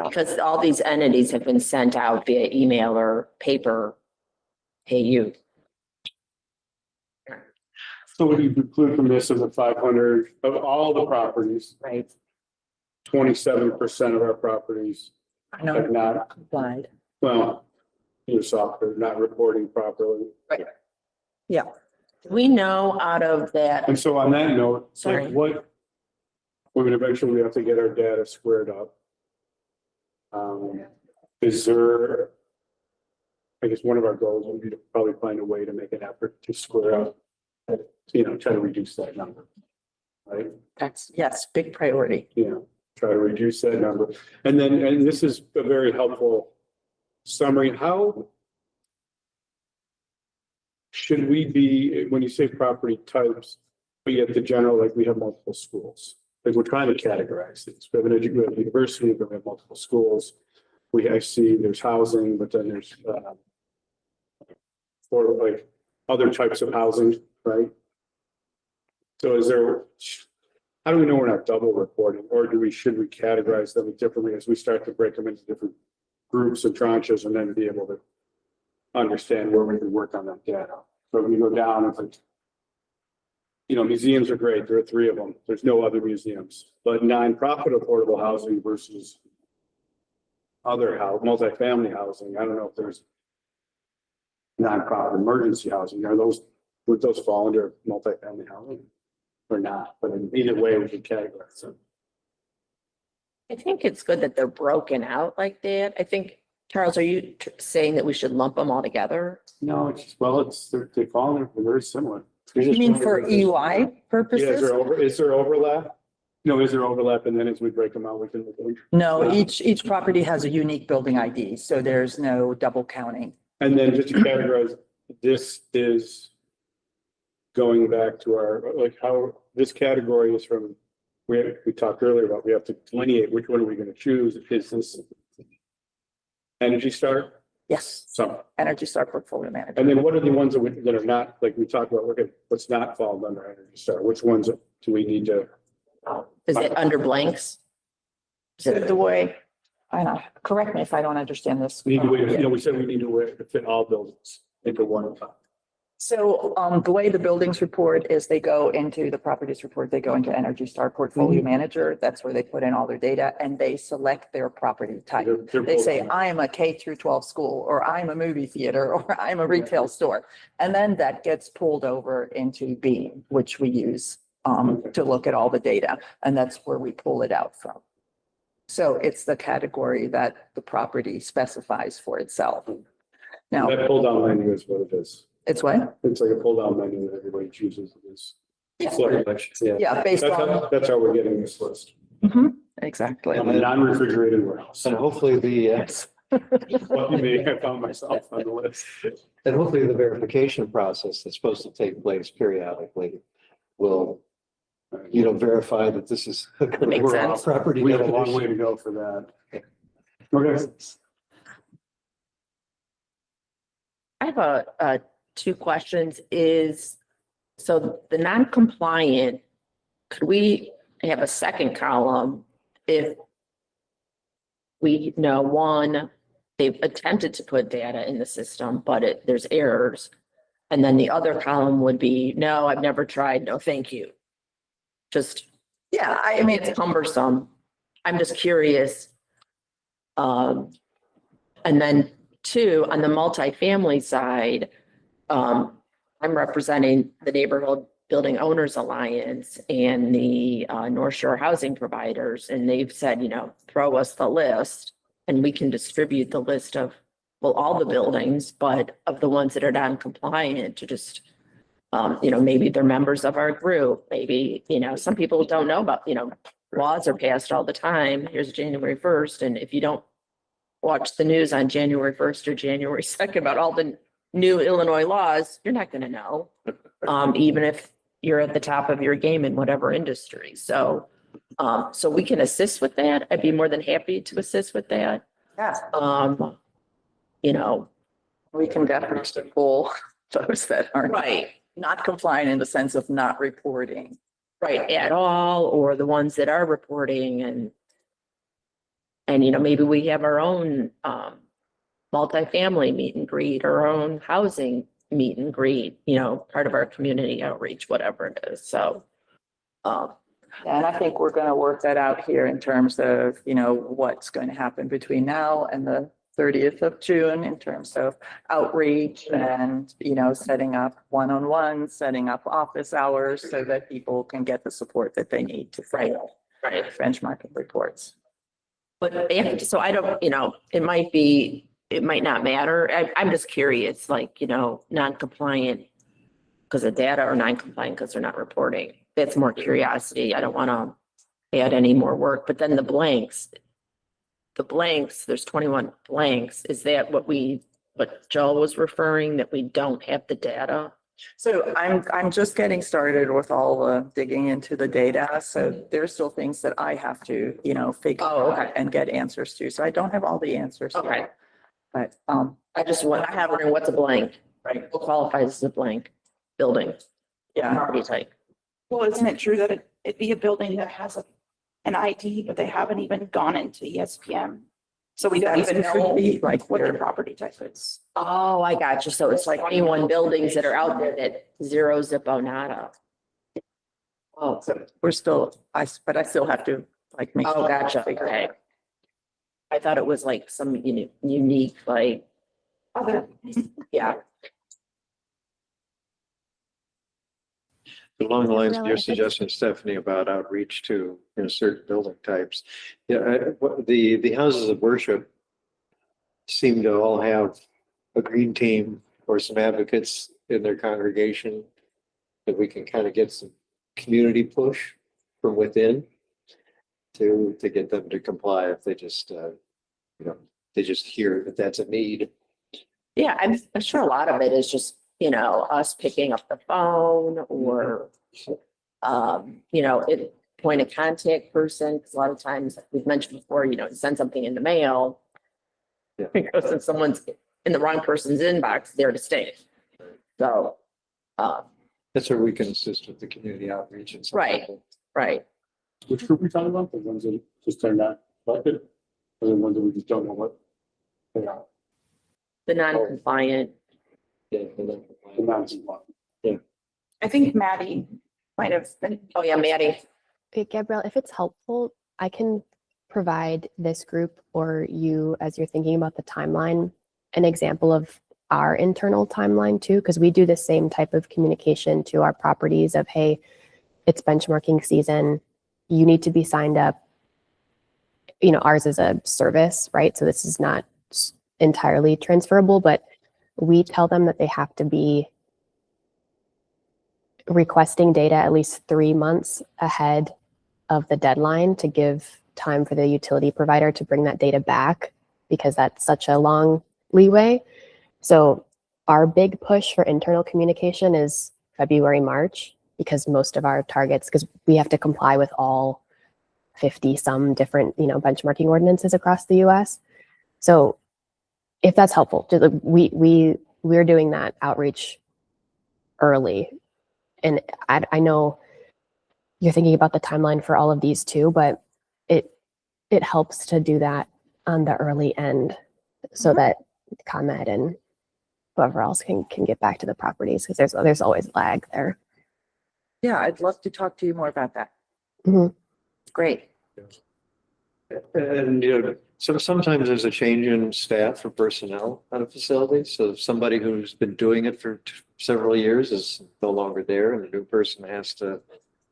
Because all these entities have been sent out via email or paper. Hey, you. So what do you conclude from this of the 500 of all the properties, Right. 27% of our properties I know, have not, complied. well, your software not reporting properly. Yeah. We know out of that, And so on that note, Sorry. like what, we're gonna eventually have to get our data squared up. Is there, I guess one of our goals would be to probably find a way to make an effort to square up, try to reduce that number. Right? That's, yes, big priority. Try to reduce that number. And this is a very helpful summary. How should we be, when you say property types, we have the general, like we have multiple schools. Like we're trying to categorize things. We have we have a university, but we have multiple schools. I see there's housing, but then there's for like other types of housing, right? So how do we know we're not double reporting, or should we categorize them differently as we start to break them into different groups and tranches and then be able to understand where we can work on that data? So when you go down, it's like, museums are great. There are 3 of them. There's no other museums, but nonprofit affordable housing versus other multifamily housing. I don't know if there's nonprofit emergency housing. Would those fall under multifamily housing or not? But in either way, we should categorize them. I think it's good that they're broken out like that. I think, Charles, are you saying that we should lump them all together? No, they fall in, they're very similar. You mean for EUI Yeah, purposes? is there overlap? No, is there overlap? And then as we break them out, we can. No, each property has a unique building ID, so there's no double counting. And then just to categorize, this is going back to how this category is from, we talked earlier about, we have to delineate which one are we going to choose. Is this Energy Star? Yes, Some. Energy Star Portfolio Manager. And then what are the ones that are not, like we talked about, okay, what's not fall under Energy Star? Which ones do we need to? Is it under blanks? So the way, I know, correct me if I don't understand this. We need to, we said we need to fit all buildings into one. So the way the buildings report is they go into the properties report, they go into Energy Star Portfolio Manager. That's where they put in all their data and they select their property type. They're They both- say, I am a K through 12 school, or I'm a movie theater, or I'm a retail store. And then that gets pulled over into Beam, which we use to look at all the data. And that's where we pull it out from. So it's the category that the property specifies for itself. Now, That pull down menu is what it is. it's what? It's like a pull down menu that everybody chooses. It's Yeah. like, yeah. Yeah, based on. That's how we're getting this list. Mhm, exactly. On a non-refrigerated warehouse. And hopefully What you may have found myself on the list. and hopefully the verification process that's supposed to take place periodically will, verify that this is Makes we're sense. on property. We have a long way to go for that. Okay. I have two questions so the non-compliant, could we have a second column if we know, one, they've attempted to put data in the system, but there's errors. And then the other column would be, no, I've never tried, no, thank you. Just, Yeah, I mean, it's cumbersome. I'm just curious. And then two, on the multifamily side, I'm representing the Neighborhood Building Owners Alliance and the North Shore Housing Providers, and they've said, throw us the list and we can distribute the list of, well, all the buildings, but of the ones that are non-compliant to just, maybe they're members of our group, maybe, some people don't know about, laws are passed all the time. Here's January 1st. And if you don't watch the news on January 1st or January 2nd about all the new Illinois laws, you're not going to know, even if you're at the top of your game in whatever industry. So we can assist with that. I'd be more than happy to assist with that. yeah, we can definitely pull those that are Right, not compliant in the sense of not reporting. right, at all, or the ones that are reporting and maybe we have our own multifamily meet and greet, our own housing meet and greet, part of our community outreach, whatever it is. So, And I think we're going to work that out here in terms of, what's going to happen between now and the 30th of June in terms of outreach and, setting up one-on-one, setting up office hours so that people can get the support that they need to file right. benchmarking reports. But so I don't, it might not matter. I'm just curious, like, non-compliant because of data or non-compliant because they're not reporting. That's more curiosity. I don't want to add any more work, but then the blanks, there's 21 blanks. Is that what Joel was referring, that we don't have the data? So I'm just getting started with all the digging into the data. So there's still things that I have to, figure Oh, out okay. and get answers to. So I don't have all the answers yet. Okay. But, I have wondering what's a blank? Right. What qualifies as a blank building? yeah, Property type. Well, isn't it true that it'd be a building that has an ID, but they haven't even gone into ESPN? So we don't even That could know be like what their their- property type is. Oh, I got you. So it's like 21 buildings that are out there that zero zippo nada. Oh, we're still, but I still have to like make. oh, gotcha. Okay. I thought it was like some unique, like, Other, yeah. Along the lines of your Really? suggestion, Stephanie, about outreach to, certain building types. Yeah, the houses of worship seem to all have a green team or some advocates in their congregation that we can kind of get some community push from within to get them to comply if they just, they just hear that that's a need. Yeah, I'm sure a lot of it is just, us picking up the phone or, point of contact person, because a lot of times we've mentioned before, send something in the mail. Yeah. Because if someone's in the wrong person's inbox, there to stay. So, That's where we can assist with the community outreach and. stuff. Right. right. Which group we talking about? The ones that just are not elected? Or the ones that we just don't know what they are? The non-compliant, The non-compliant. I think Maddie might have been. Oh, yeah, Maddie. Okay, Gabrielle, if it's helpful, I can provide this group or you, as you're thinking about the timeline, an example of our internal timeline too, because we do the same type of communication to our properties of, hey, it's benchmarking season. You need to be signed up. You know, ours is a service, right? So this is not entirely transferable, but we tell them that they have to be requesting data at least 3 months ahead of the deadline to give time for the utility provider to bring that data back, because that's such a long leeway. So our big push for internal communication is February, March, because most of our targets, because we have to comply with all 50 some different, you know, benchmarking ordinances across the US. So if that's helpful, we're doing that outreach early. And I know you're thinking about the timeline for all of these too, but it helps to do that on the early end so that ComEd and whoever else can get back to the properties, because there's always lag there. Yeah, I'd love to talk to you more about that. Mhm. Great. And, you know, so sometimes there's a change in staff or personnel at a facility. So somebody who's been doing it for several years is no longer there, and a new person has to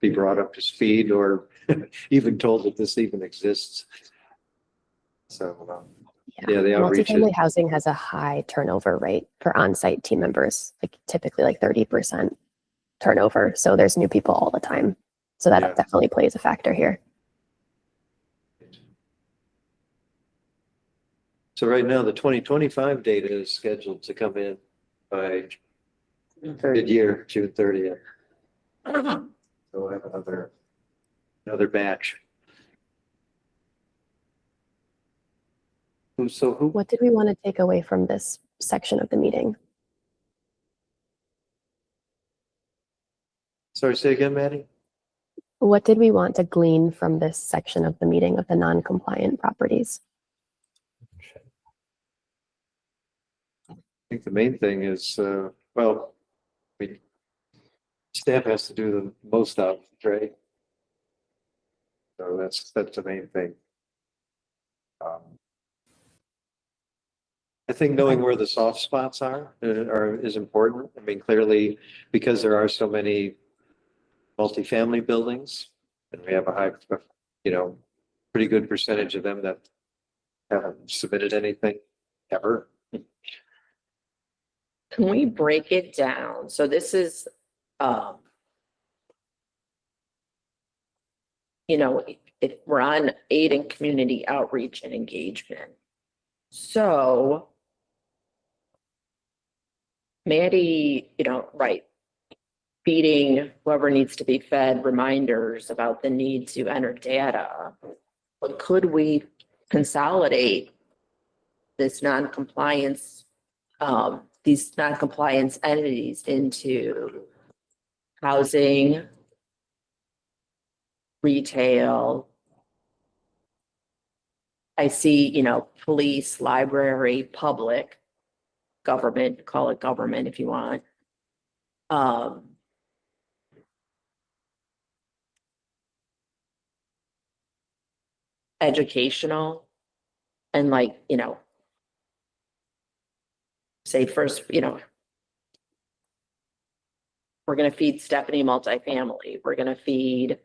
be brought up to speed or even told that this even exists. So, yeah, the outreach is. Multifamily housing has a high turnover rate for on-site team members, like typically like 30% turnover. So there's new people all the time. So that Yeah. definitely plays a factor here. So right now, the 2025 data is scheduled to come in by mid-year, June 30th. So we'll have another batch. So who, What did we want to take away from this section of the meeting? sorry, say again, Maddie? What did we want to glean from this section of the meeting of the non-compliant properties? I think the main thing is, well, staff has to do the most out of it, right? So that's the main thing. I think knowing where the soft spots are is important. I mean, clearly, because there are so many multifamily buildings, and we have a high, you know, pretty good percentage of them that haven't submitted anything ever. Can we break it down? So this is, you know, if we're on aid and community outreach and engagement. So Maddie, you know, right, feeding whoever needs to be fed reminders about the need to enter data. But could we consolidate this non-compliance, these non-compliance entities into housing, retail? I see, you know, police, library, public, government, call it government if you want. Educational, and like, you know, say first, you know, we're going to feed Stephanie multifamily. We're going to feed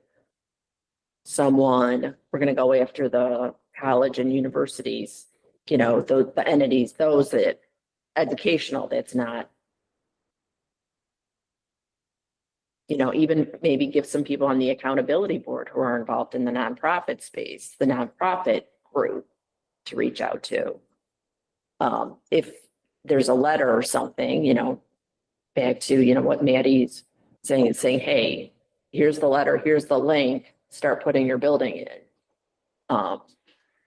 someone. We're going to go after the college and universities, you know, the entities, those that educational, that's not, you know, even maybe give some people on the accountability board who are involved in the nonprofit space, the nonprofit group to reach out to. If there's a letter or something, you know, back to, you know, what Maddie's saying, hey, here's the letter, here's the link, start putting your building in.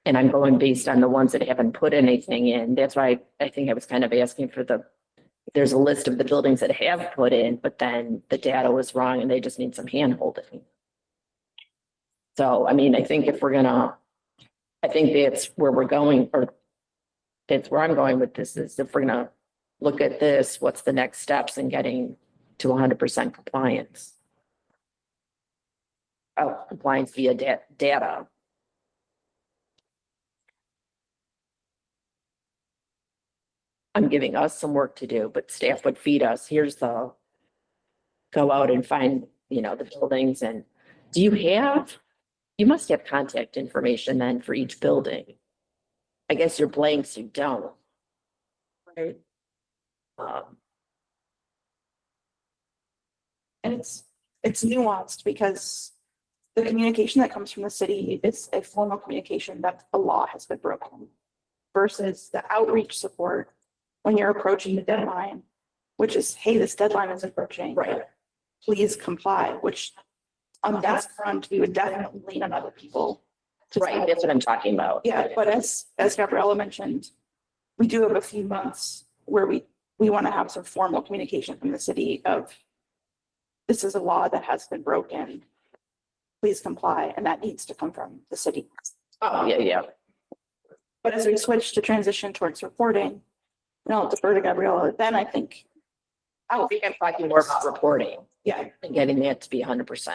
And I'm going based on the ones that haven't put anything in. That's why I think I was kind of asking for there's a list of the buildings that have put in, but then the data was wrong and they just need some hand holding. So, I mean, I think if we're gonna, I think that's where we're going, or that's where I'm going with this, is if we're gonna look at this, what's the next steps in getting to 100% compliance? Oh, compliance via data. I'm giving us some work to do, but staff would feed us. Here's the, go out and find, the buildings. And do you must have contact information then for each building. I guess your blanks you don't. Right. And it's nuanced because the communication that comes from the city is a formal communication that a law has been broken versus the outreach support when you're approaching the deadline, which is, hey, this deadline is approaching. Right. Please comply, which on that front, we would definitely lean on other people. to Right, that's what I'm talking about. Yeah, but as Gabriella mentioned, we do have a few months where we want to have some formal communication from the city of this is a law that has been broken. Please comply, and that needs to come from the city. Oh, yeah. But as we switch to transition towards reporting, I'll defer to Gabriella, then I think, I think I'm talking more about reporting yeah, and getting that to be 100%.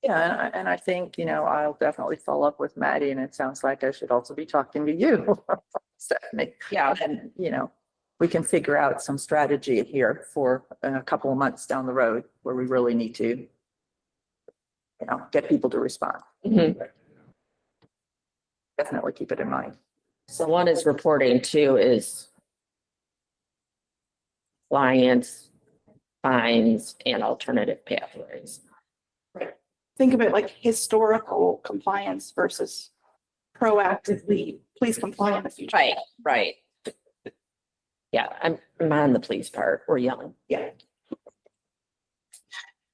Yeah, and I think, I'll definitely follow up with Maddie, and it sounds like I should also be talking to you, Stephanie. Yeah. And, we can figure out some strategy here for a couple of months down the road where we really need to, get people to respond. Mhm. Definitely keep it in mind. So one is reporting, two is clients, fines, and alternative pathways. think of it like historical compliance versus proactively, please comply in the future. Right. Yeah, I'm on the please part. We're young. Yeah.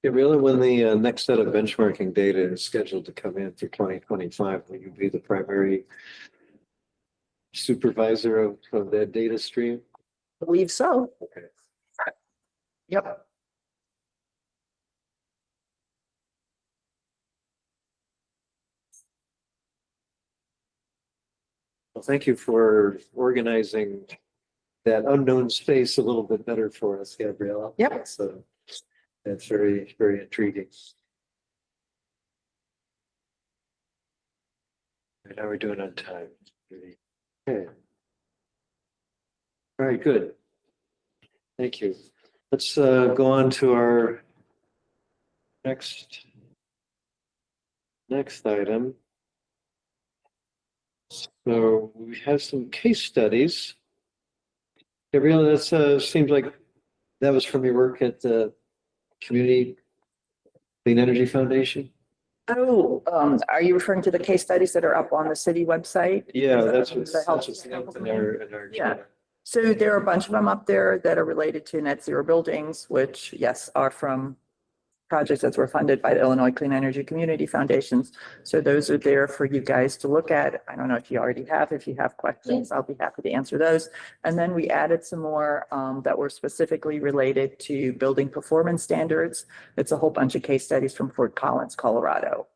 Gabriella, when the next set of benchmarking data is scheduled to come in for 2025, will you be the primary supervisor of that data stream? Believe so. Okay. Yep. Well, thank you for organizing that unknown space a little bit better for us, Gabriella. Yep. So that's very, very intriguing. And how are we doing on time? Okay. All right, good. Thank you. Let's go on to our next item. So we have some case studies. Gabriella, that seems like that was from your work at the Community Clean Energy Foundation? Oh, are you referring to the case studies that are up on the city website? Yeah, that's The what's health- linked in our. Yeah. So there are a bunch of them up there that are related to net zero buildings, which, yes, are from projects that were funded by the Illinois Clean Energy Community Foundations. So those are there for you guys to look at. I don't know if you already have. If you have questions, I'll be happy to answer those. And then we added some more that were specifically related to building performance standards. It's a whole bunch of case studies from Fort Collins, Colorado.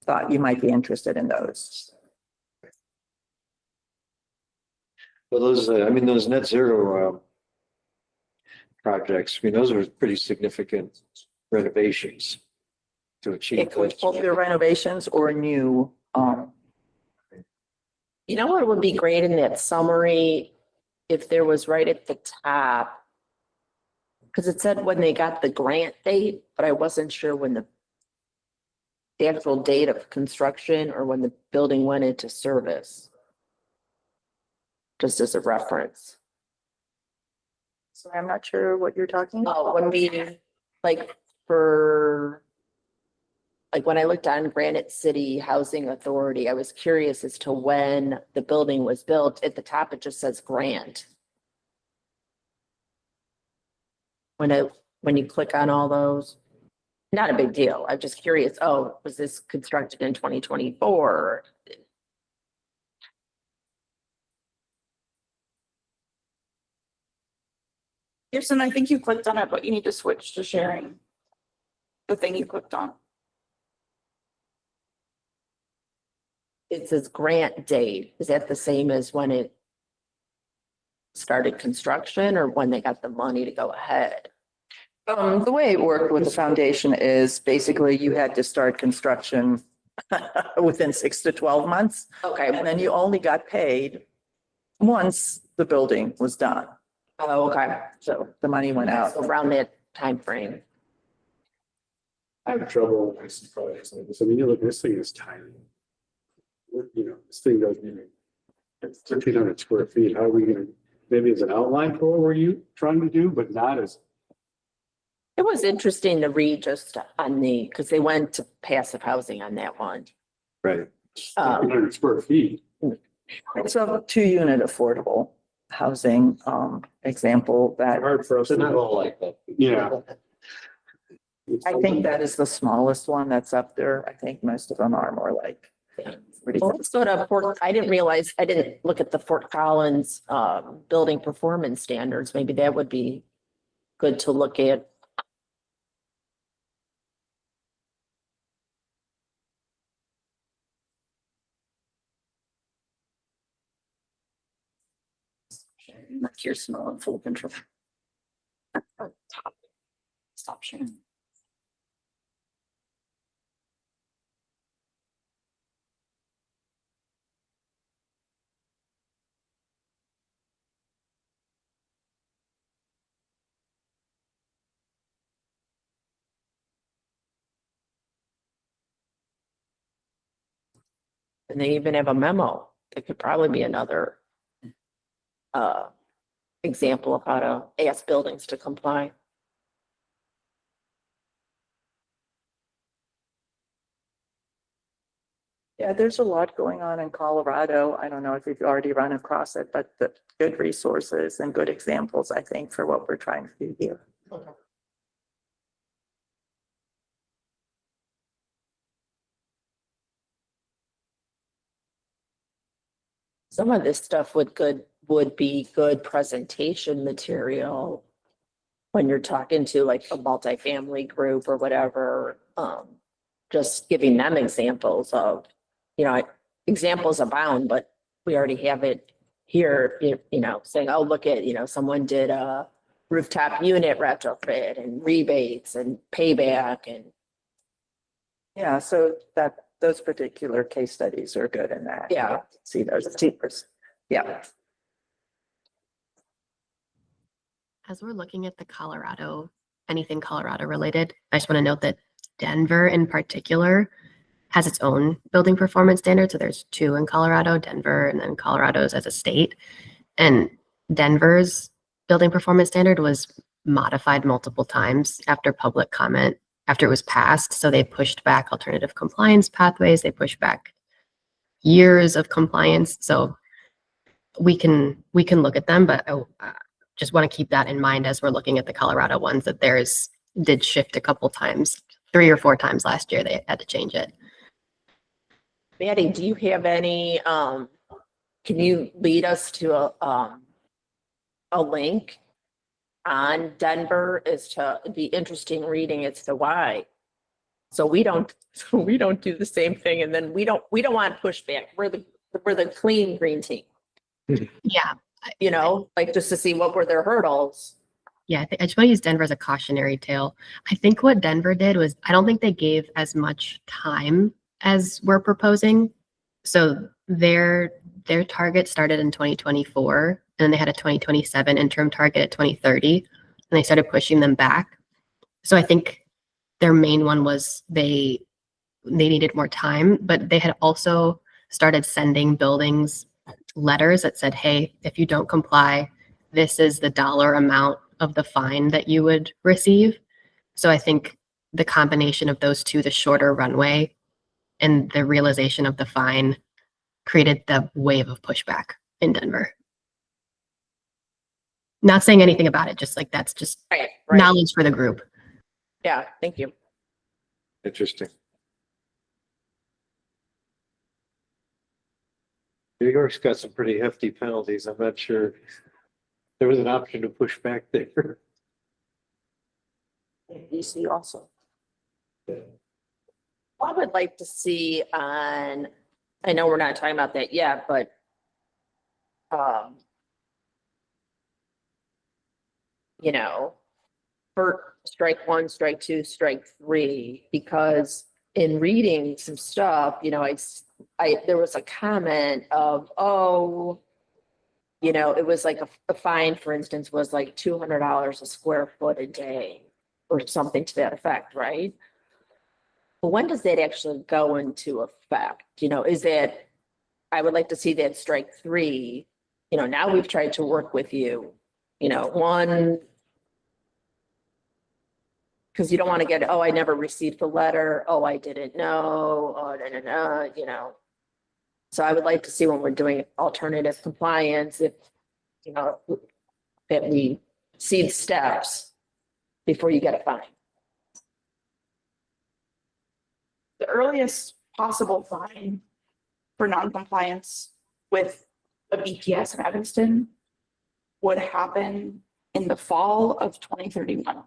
Thought you might be interested in those. Well, those net zero projects, those are pretty significant renovations to achieve. Either renovations or new, You know what would be great in that summary if there was right at the top? Because it said when they got the grant date, but I wasn't sure when the actual date of construction or when the building went into service. Just as a reference. so I'm not sure what you're talking about. Oh, when we, like, when I looked on Granite City Housing Authority, I was curious as to when the building was built. At the top, it just says grant. When you click on all those, not a big deal. I'm just curious, was this constructed in 2024? Gibson, I think you clicked on it, but you need to switch to sharing the thing you clicked on. It says grant date. Is that the same as when it started construction or when they got the money to go ahead? The way it worked with the foundation is basically you had to start construction within 6 to 12 months. Okay. And then you only got paid once the building was done. Oh, okay. So the money went out. So around that timeframe. I have trouble with these projects like this. I mean, you look, this thing is tiny. You know, this thing doesn't even, it's 1,300 square feet. How are we gonna, maybe it's an outline for what were you trying to do, but not as, It was interesting to read just on the, because they went to passive housing on that one. Right. 1,300 square feet. It's a 2-unit affordable housing example that Hard for us They're not to, all like that. yeah. I think that is the smallest one that's up there. I think most of them are more like. pretty- Well, let's go to Fort, I didn't realize, I didn't look at the Fort Collins building performance standards. Maybe that would be good to look at. Here's small and full control. Stop sharing. And they even have a memo. It could probably be another example of how to ask buildings to comply. Yeah, there's a lot going on in Colorado. I don't know if you've already run across it, but the good resources and good examples, I think, for what we're trying to do here. Some of this stuff would be good presentation material when you're talking to like a multifamily group or whatever. Just giving them examples of, examples abound, but we already have it here, saying, oh, look at, someone did a rooftop unit retrofit and rebates and payback and Yeah, so those particular case studies are good in that. Yeah. See those cheapers. Yeah. As we're looking at the Colorado, anything Colorado related, I just want to note that Denver in particular has its own building performance standard. So there's 2 in Colorado, Denver, and then Colorado's as a state. And Denver's building performance standard was modified multiple times after public comment, after it was passed. So they pushed back alternative compliance pathways. They pushed back years of compliance. So we can look at them, but just want to keep that in mind as we're looking at the Colorado ones, that theirs did shift a couple times, 3 or 4 times last year. They had to change it. Maddie, do you have any, can you lead us to a link on Denver as to the interesting reading as to why? So we don't do the same thing, and then we don't want pushback. We're the clean green team, Yeah. like just to see what were their hurdles. Yeah, I just want to use Denver as a cautionary tale. I think what Denver did was, I don't think they gave as much time as we're proposing. So their target started in 2024, and then they had a 2027 interim target at 2030, and they started pushing them back. So I think their main one was they needed more time, but they had also started sending buildings letters that said, hey, if you don't comply, this is the dollar amount of the fine that you would receive. So I think the combination of those two, the shorter runway and the realization of the fine, created the wave of pushback in Denver. Not saying anything about it, just like that's just Right. knowledge for the group. Yeah, thank you. Interesting. New York's got some pretty hefty penalties. I'm not sure there was an option to push back there. DC also. I would like to see on, I know we're not talking about that yet, but you know, for strike one, strike two, strike three, because in reading some stuff, you know, there was a comment of, oh, you know, it was like a fine, for instance, was like $200 a square foot a day or something to that effect, right? But when does that actually go into effect? You know, is that, I would like to see that strike three, you know, now we've tried to work with you, you know, one, because you don't want to get, oh, I never received the letter, oh, I didn't know, oh, you know. So I would like to see when we're doing alternative compliance, if, you know, that we see the steps before you get a fine. The earliest possible fine for noncompliance with a BTS in Evanston would happen in the fall of 2031.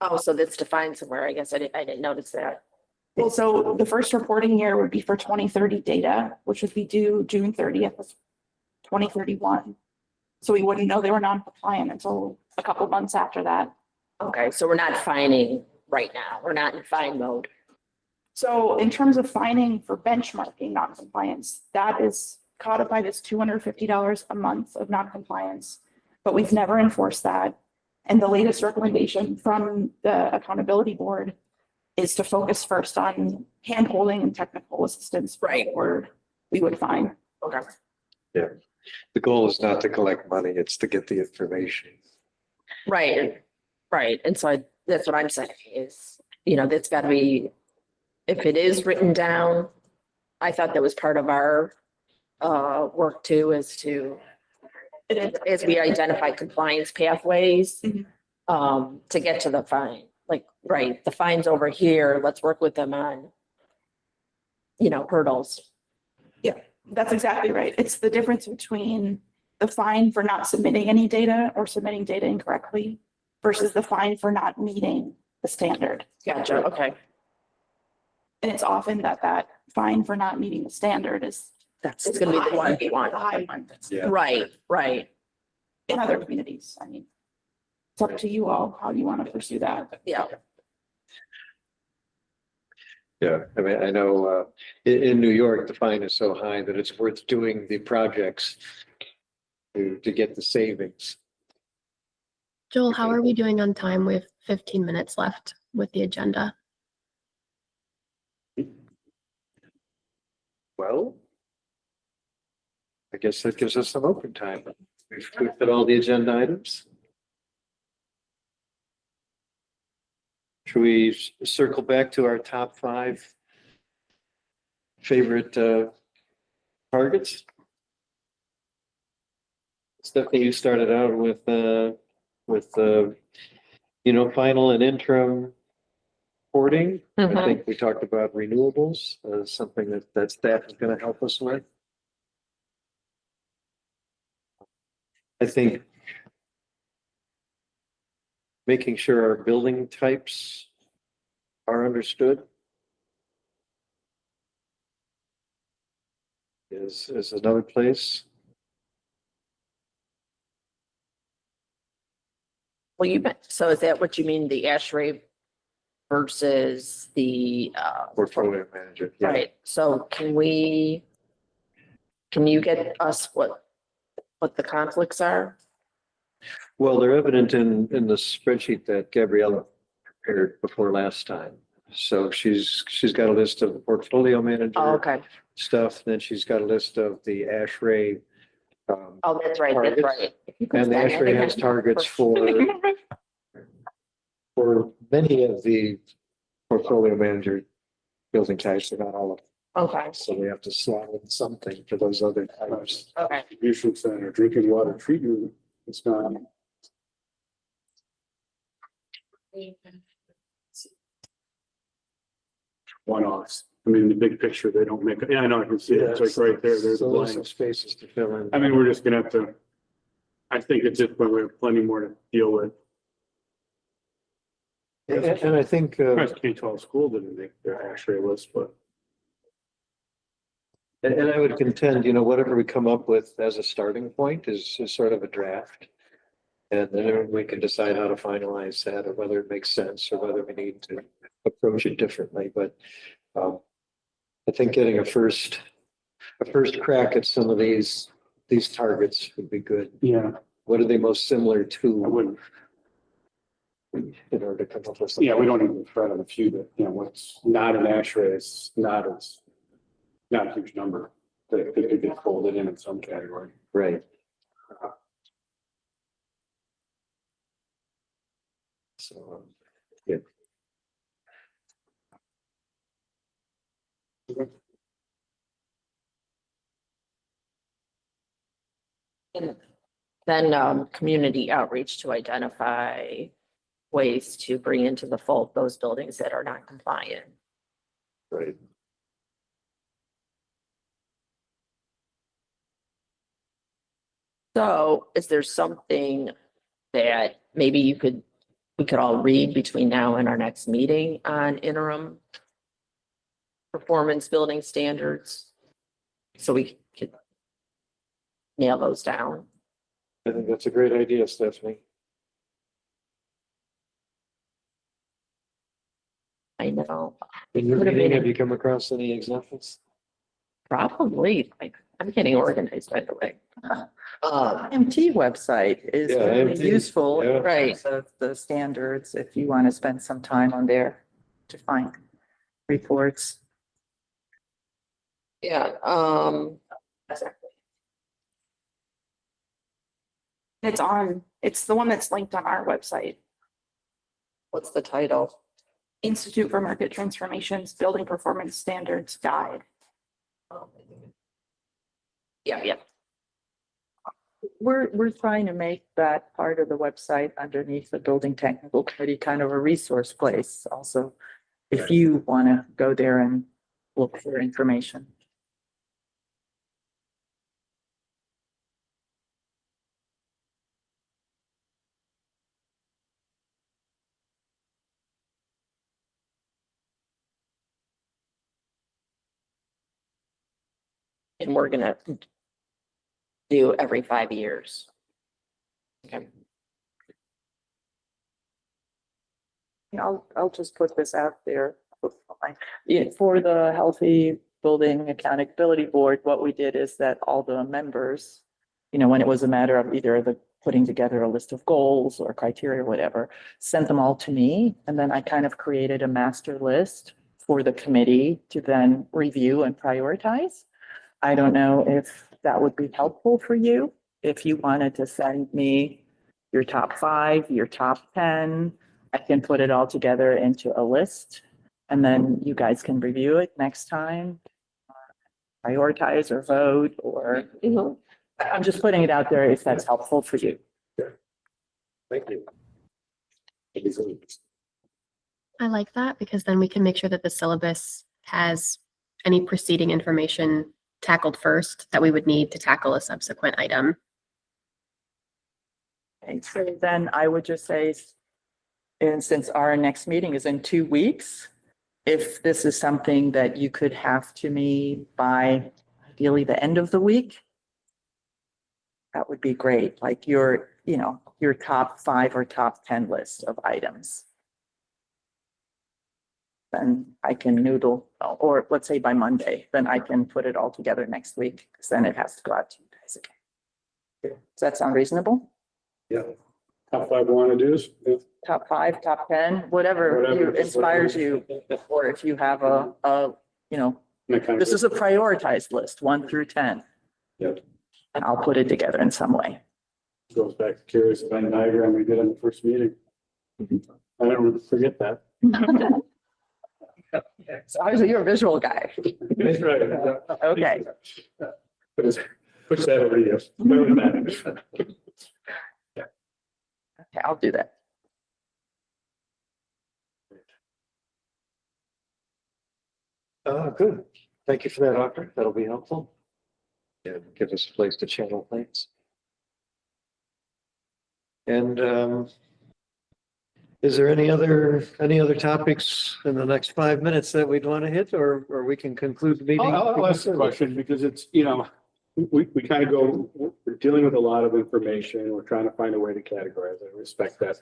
Oh, so that's defined somewhere. I guess I didn't notice that. Well, so the first reporting year would be for 2030 data, which would be due June 30th of 2031. So we wouldn't know they were non-compliant until a couple months after that. Okay, so we're not fining right now. We're not in fine mode. So in terms of fining for benchmarking non-compliance, that is codified as $250 a month of non-compliance, but we've never enforced that. And the latest recommendation from the accountability board is to focus first on handholding and technical assistance. Right. Or we would fine. Okay. Yeah, the goal is not to collect money, it's to get the information. Right, right. And so that's what I'm saying is, you know, that's gotta be, if it is written down, I thought that was part of our work too, is to, as we identify compliance pathways, Mhm. to get to the fine. Like, right, the fine's over here, let's work with them on, you know, hurdles. That's exactly right. It's the difference between the fine for not submitting any data or submitting data incorrectly versus the fine for not meeting the standard. Gotcha, okay. And it's often that fine for not meeting the standard is It's gonna be the one we want. the high one Yeah. Right, right, in other communities. I mean, it's up to you all how you want to pursue that. yeah. Yeah, I mean, I know, in New York, the fine is so high that it's worth doing the projects to get the savings. Joel, how are we doing on time? We have 15 minutes left with the agenda. Well, I guess that gives us some open time. We've looked at all the agenda items. Should we circle back to our top 5 favorite targets? Stephanie, you started out with you know, final and interim reporting. I Mhm. think we talked about renewables as something that staff is going to help us with. I think making sure our building types are understood is another place. Well, so is that what you mean, the ASHRAE versus the, Portfolio manager. Yeah. right, so can you get us what the conflicts are? Well, they're evident in the spreadsheet that Gabriella prepared before last time. So she's got a list of the portfolio manager Oh, okay, stuff, then she's got a list of the ASHRAE. oh, that's right, Targets. If you could And the send that ASHRAE has again. targets for many of the portfolio manager building types, but not all of them. Okay, So we have to slot in something for those other types. okay, Distribution center, drinking water treatment, it's not. One-offs. I mean, the big picture, they don't make, yeah, I know, I can see it. It's like right there, there's a So there's some blank. spaces to fill in. I mean, we're just gonna have to, I think at this point, we have plenty more to deal with. And I think, K-12 school didn't make their ASHRAE list, but and I would contend, you know, whatever we come up with as a starting point is sort of a draft. And then we can decide how to finalize that or whether it makes sense or whether we need to approach it differently, but I think getting a first crack at some of these targets would be good. Yeah, What are they most similar I to wouldn't, in order to come up with something? yeah, we don't even fret on a few that, you know, what's not an ASHRAE is not a huge number. That could get folded in some category. Right. So, yeah. And then community outreach to identify ways to bring into the fold those buildings that are not compliant. Right. So is there something that maybe we could all read between now and our next meeting on interim performance building standards? So we could nail those down. I think that's a great idea, Stephanie. I know, In your Could have meeting, been- have you come across any examples? probably, like, I'm getting organized, by the way. MT website is Yeah, really MT, useful in yeah. Right. terms of the standards, if you want to spend some time on there to find reports. Yeah, It's the one that's linked on our website, what's the title? Institute for Market Transformations Building Performance Standards Guide. Yeah. We're trying to make that part of the website underneath the building technical committee kind of a resource place also. If you want to go there and look for information. And we're gonna do every 5 years. Okay. I'll just put this out there. Yeah, for the Healthy Building Accountability Board, what we did is that all the members, you know, when it was a matter of either the putting together a list of goals or criteria or whatever, sent them all to me. And then I kind of created a master list for the committee to then review and prioritize. I don't know if that would be helpful for you. If you wanted to send me your top 5, your top 10, I can put it all together into a list. And then you guys can review it next time, prioritize or vote, or I'm just putting it out there if that's helpful for you. Thank you. I like that because then we can make sure that the syllabus has any preceding information tackled first that we would need to tackle a subsequent item. Okay, so then I would just say, and since our next meeting is in 2 weeks, if this is something that you could have to me by ideally the end of the week, that would be great. Like your, you know, your top 5 or top 10 list of items. Then I can noodle, or let's say by Monday, then I can put it all together next week, because then it has to go out to you guys again. Does that sound reasonable? Yeah. Top 5 want to do is, yeah. Top 5, top 10, whatever inspires you, or if you have a, you know, And that kind of- this is a prioritized list, 1 through 10. Yep. And I'll put it together in some way. Goes back to Carrie's Venn diagram we did in the first meeting. I don't forget that. So obviously you're a visual guy. That's right. Okay. Push that over to you. Okay, I'll do that. Good. Thank you for that offer. That'll be helpful. Yeah, give us a place to channel things. And is there any other topics in the next 5 minutes that we'd want to hit, or we can conclude the meeting? I'll ask the question because it's, you know, we kind of go, we're dealing with a lot of information. We're trying to find a way to categorize it. I respect that.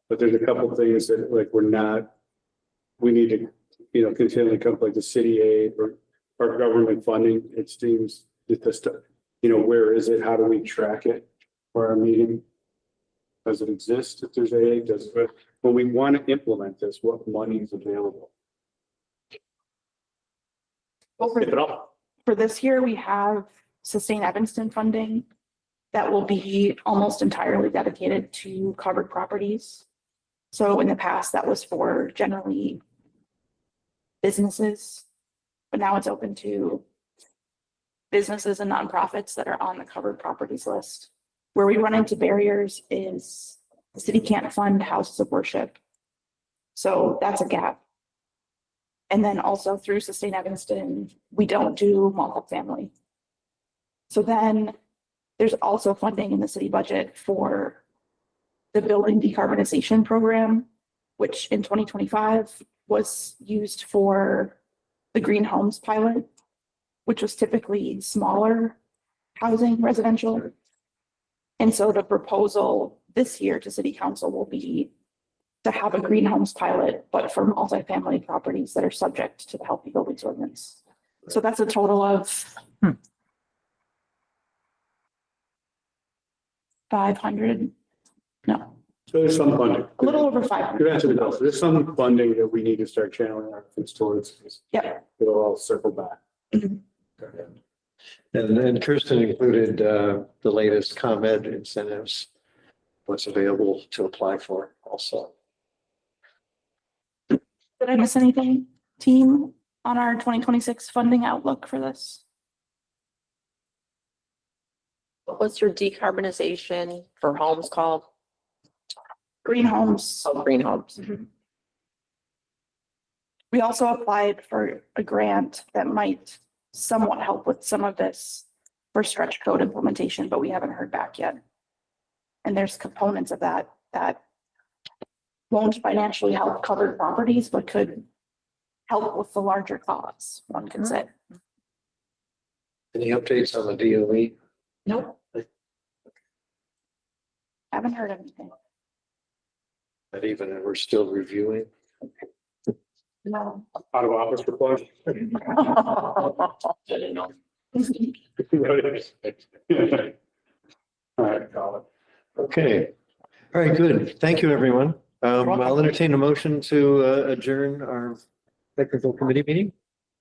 But there's a couple of things that like we need to, continually come like the city aid or government funding. It seems that the stuff, where is it? How do we track it for our meeting? Does it exist if there's aid? When we want to implement this, what money is available? Over If at all. For this year, we have Sustain Evanston funding that will be almost entirely dedicated to covered properties. So in the past, that was for generally businesses, but now it's open to businesses and nonprofits that are on the covered properties list. Where we run into barriers is the city can't fund houses of worship. So that's a gap. And then also through Sustain Evanston, we don't do multifamily. So then there's also funding in the city budget for the building decarbonization program, which in 2025 was used for the green homes pilot, which was typically smaller housing residential. And so the proposal this year to city council will be to have a green homes pilot, but for multifamily properties that are subject to the healthy buildings ordinance. So that's a total of 500, no, So there's some funding. a little over Good 500. answer to those. There's some funding that we need to start channeling our things towards. Yep. It'll all circle back. Mhm. And Kirsten included the latest ComEd incentives, what's available to apply for also. Did I miss anything, team, on our 2026 funding outlook for this? What was your decarbonization for homes called? Green homes. Oh, green homes. We also applied for a grant that might somewhat help with some of this for stretch code implementation, but we haven't heard back yet. And there's components of that won't financially help covered properties, but could help with the larger cause, one could say. Any updates on the DOE? Nope. Haven't heard anything. Not even, and we're still reviewing. No. Out of office report. I didn't know. All right, got it. Okay. All right, good. Thank you, everyone. I'll entertain a motion to adjourn our technical committee meeting.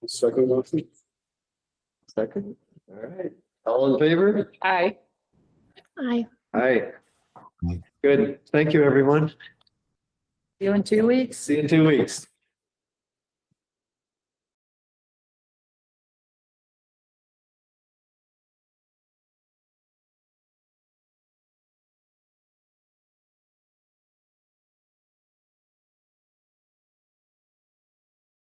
Second motion. Second. All right. All in favor? Aye. Hi. Aye. Good. Thank you, everyone. See you in 2 weeks. See you in 2 weeks.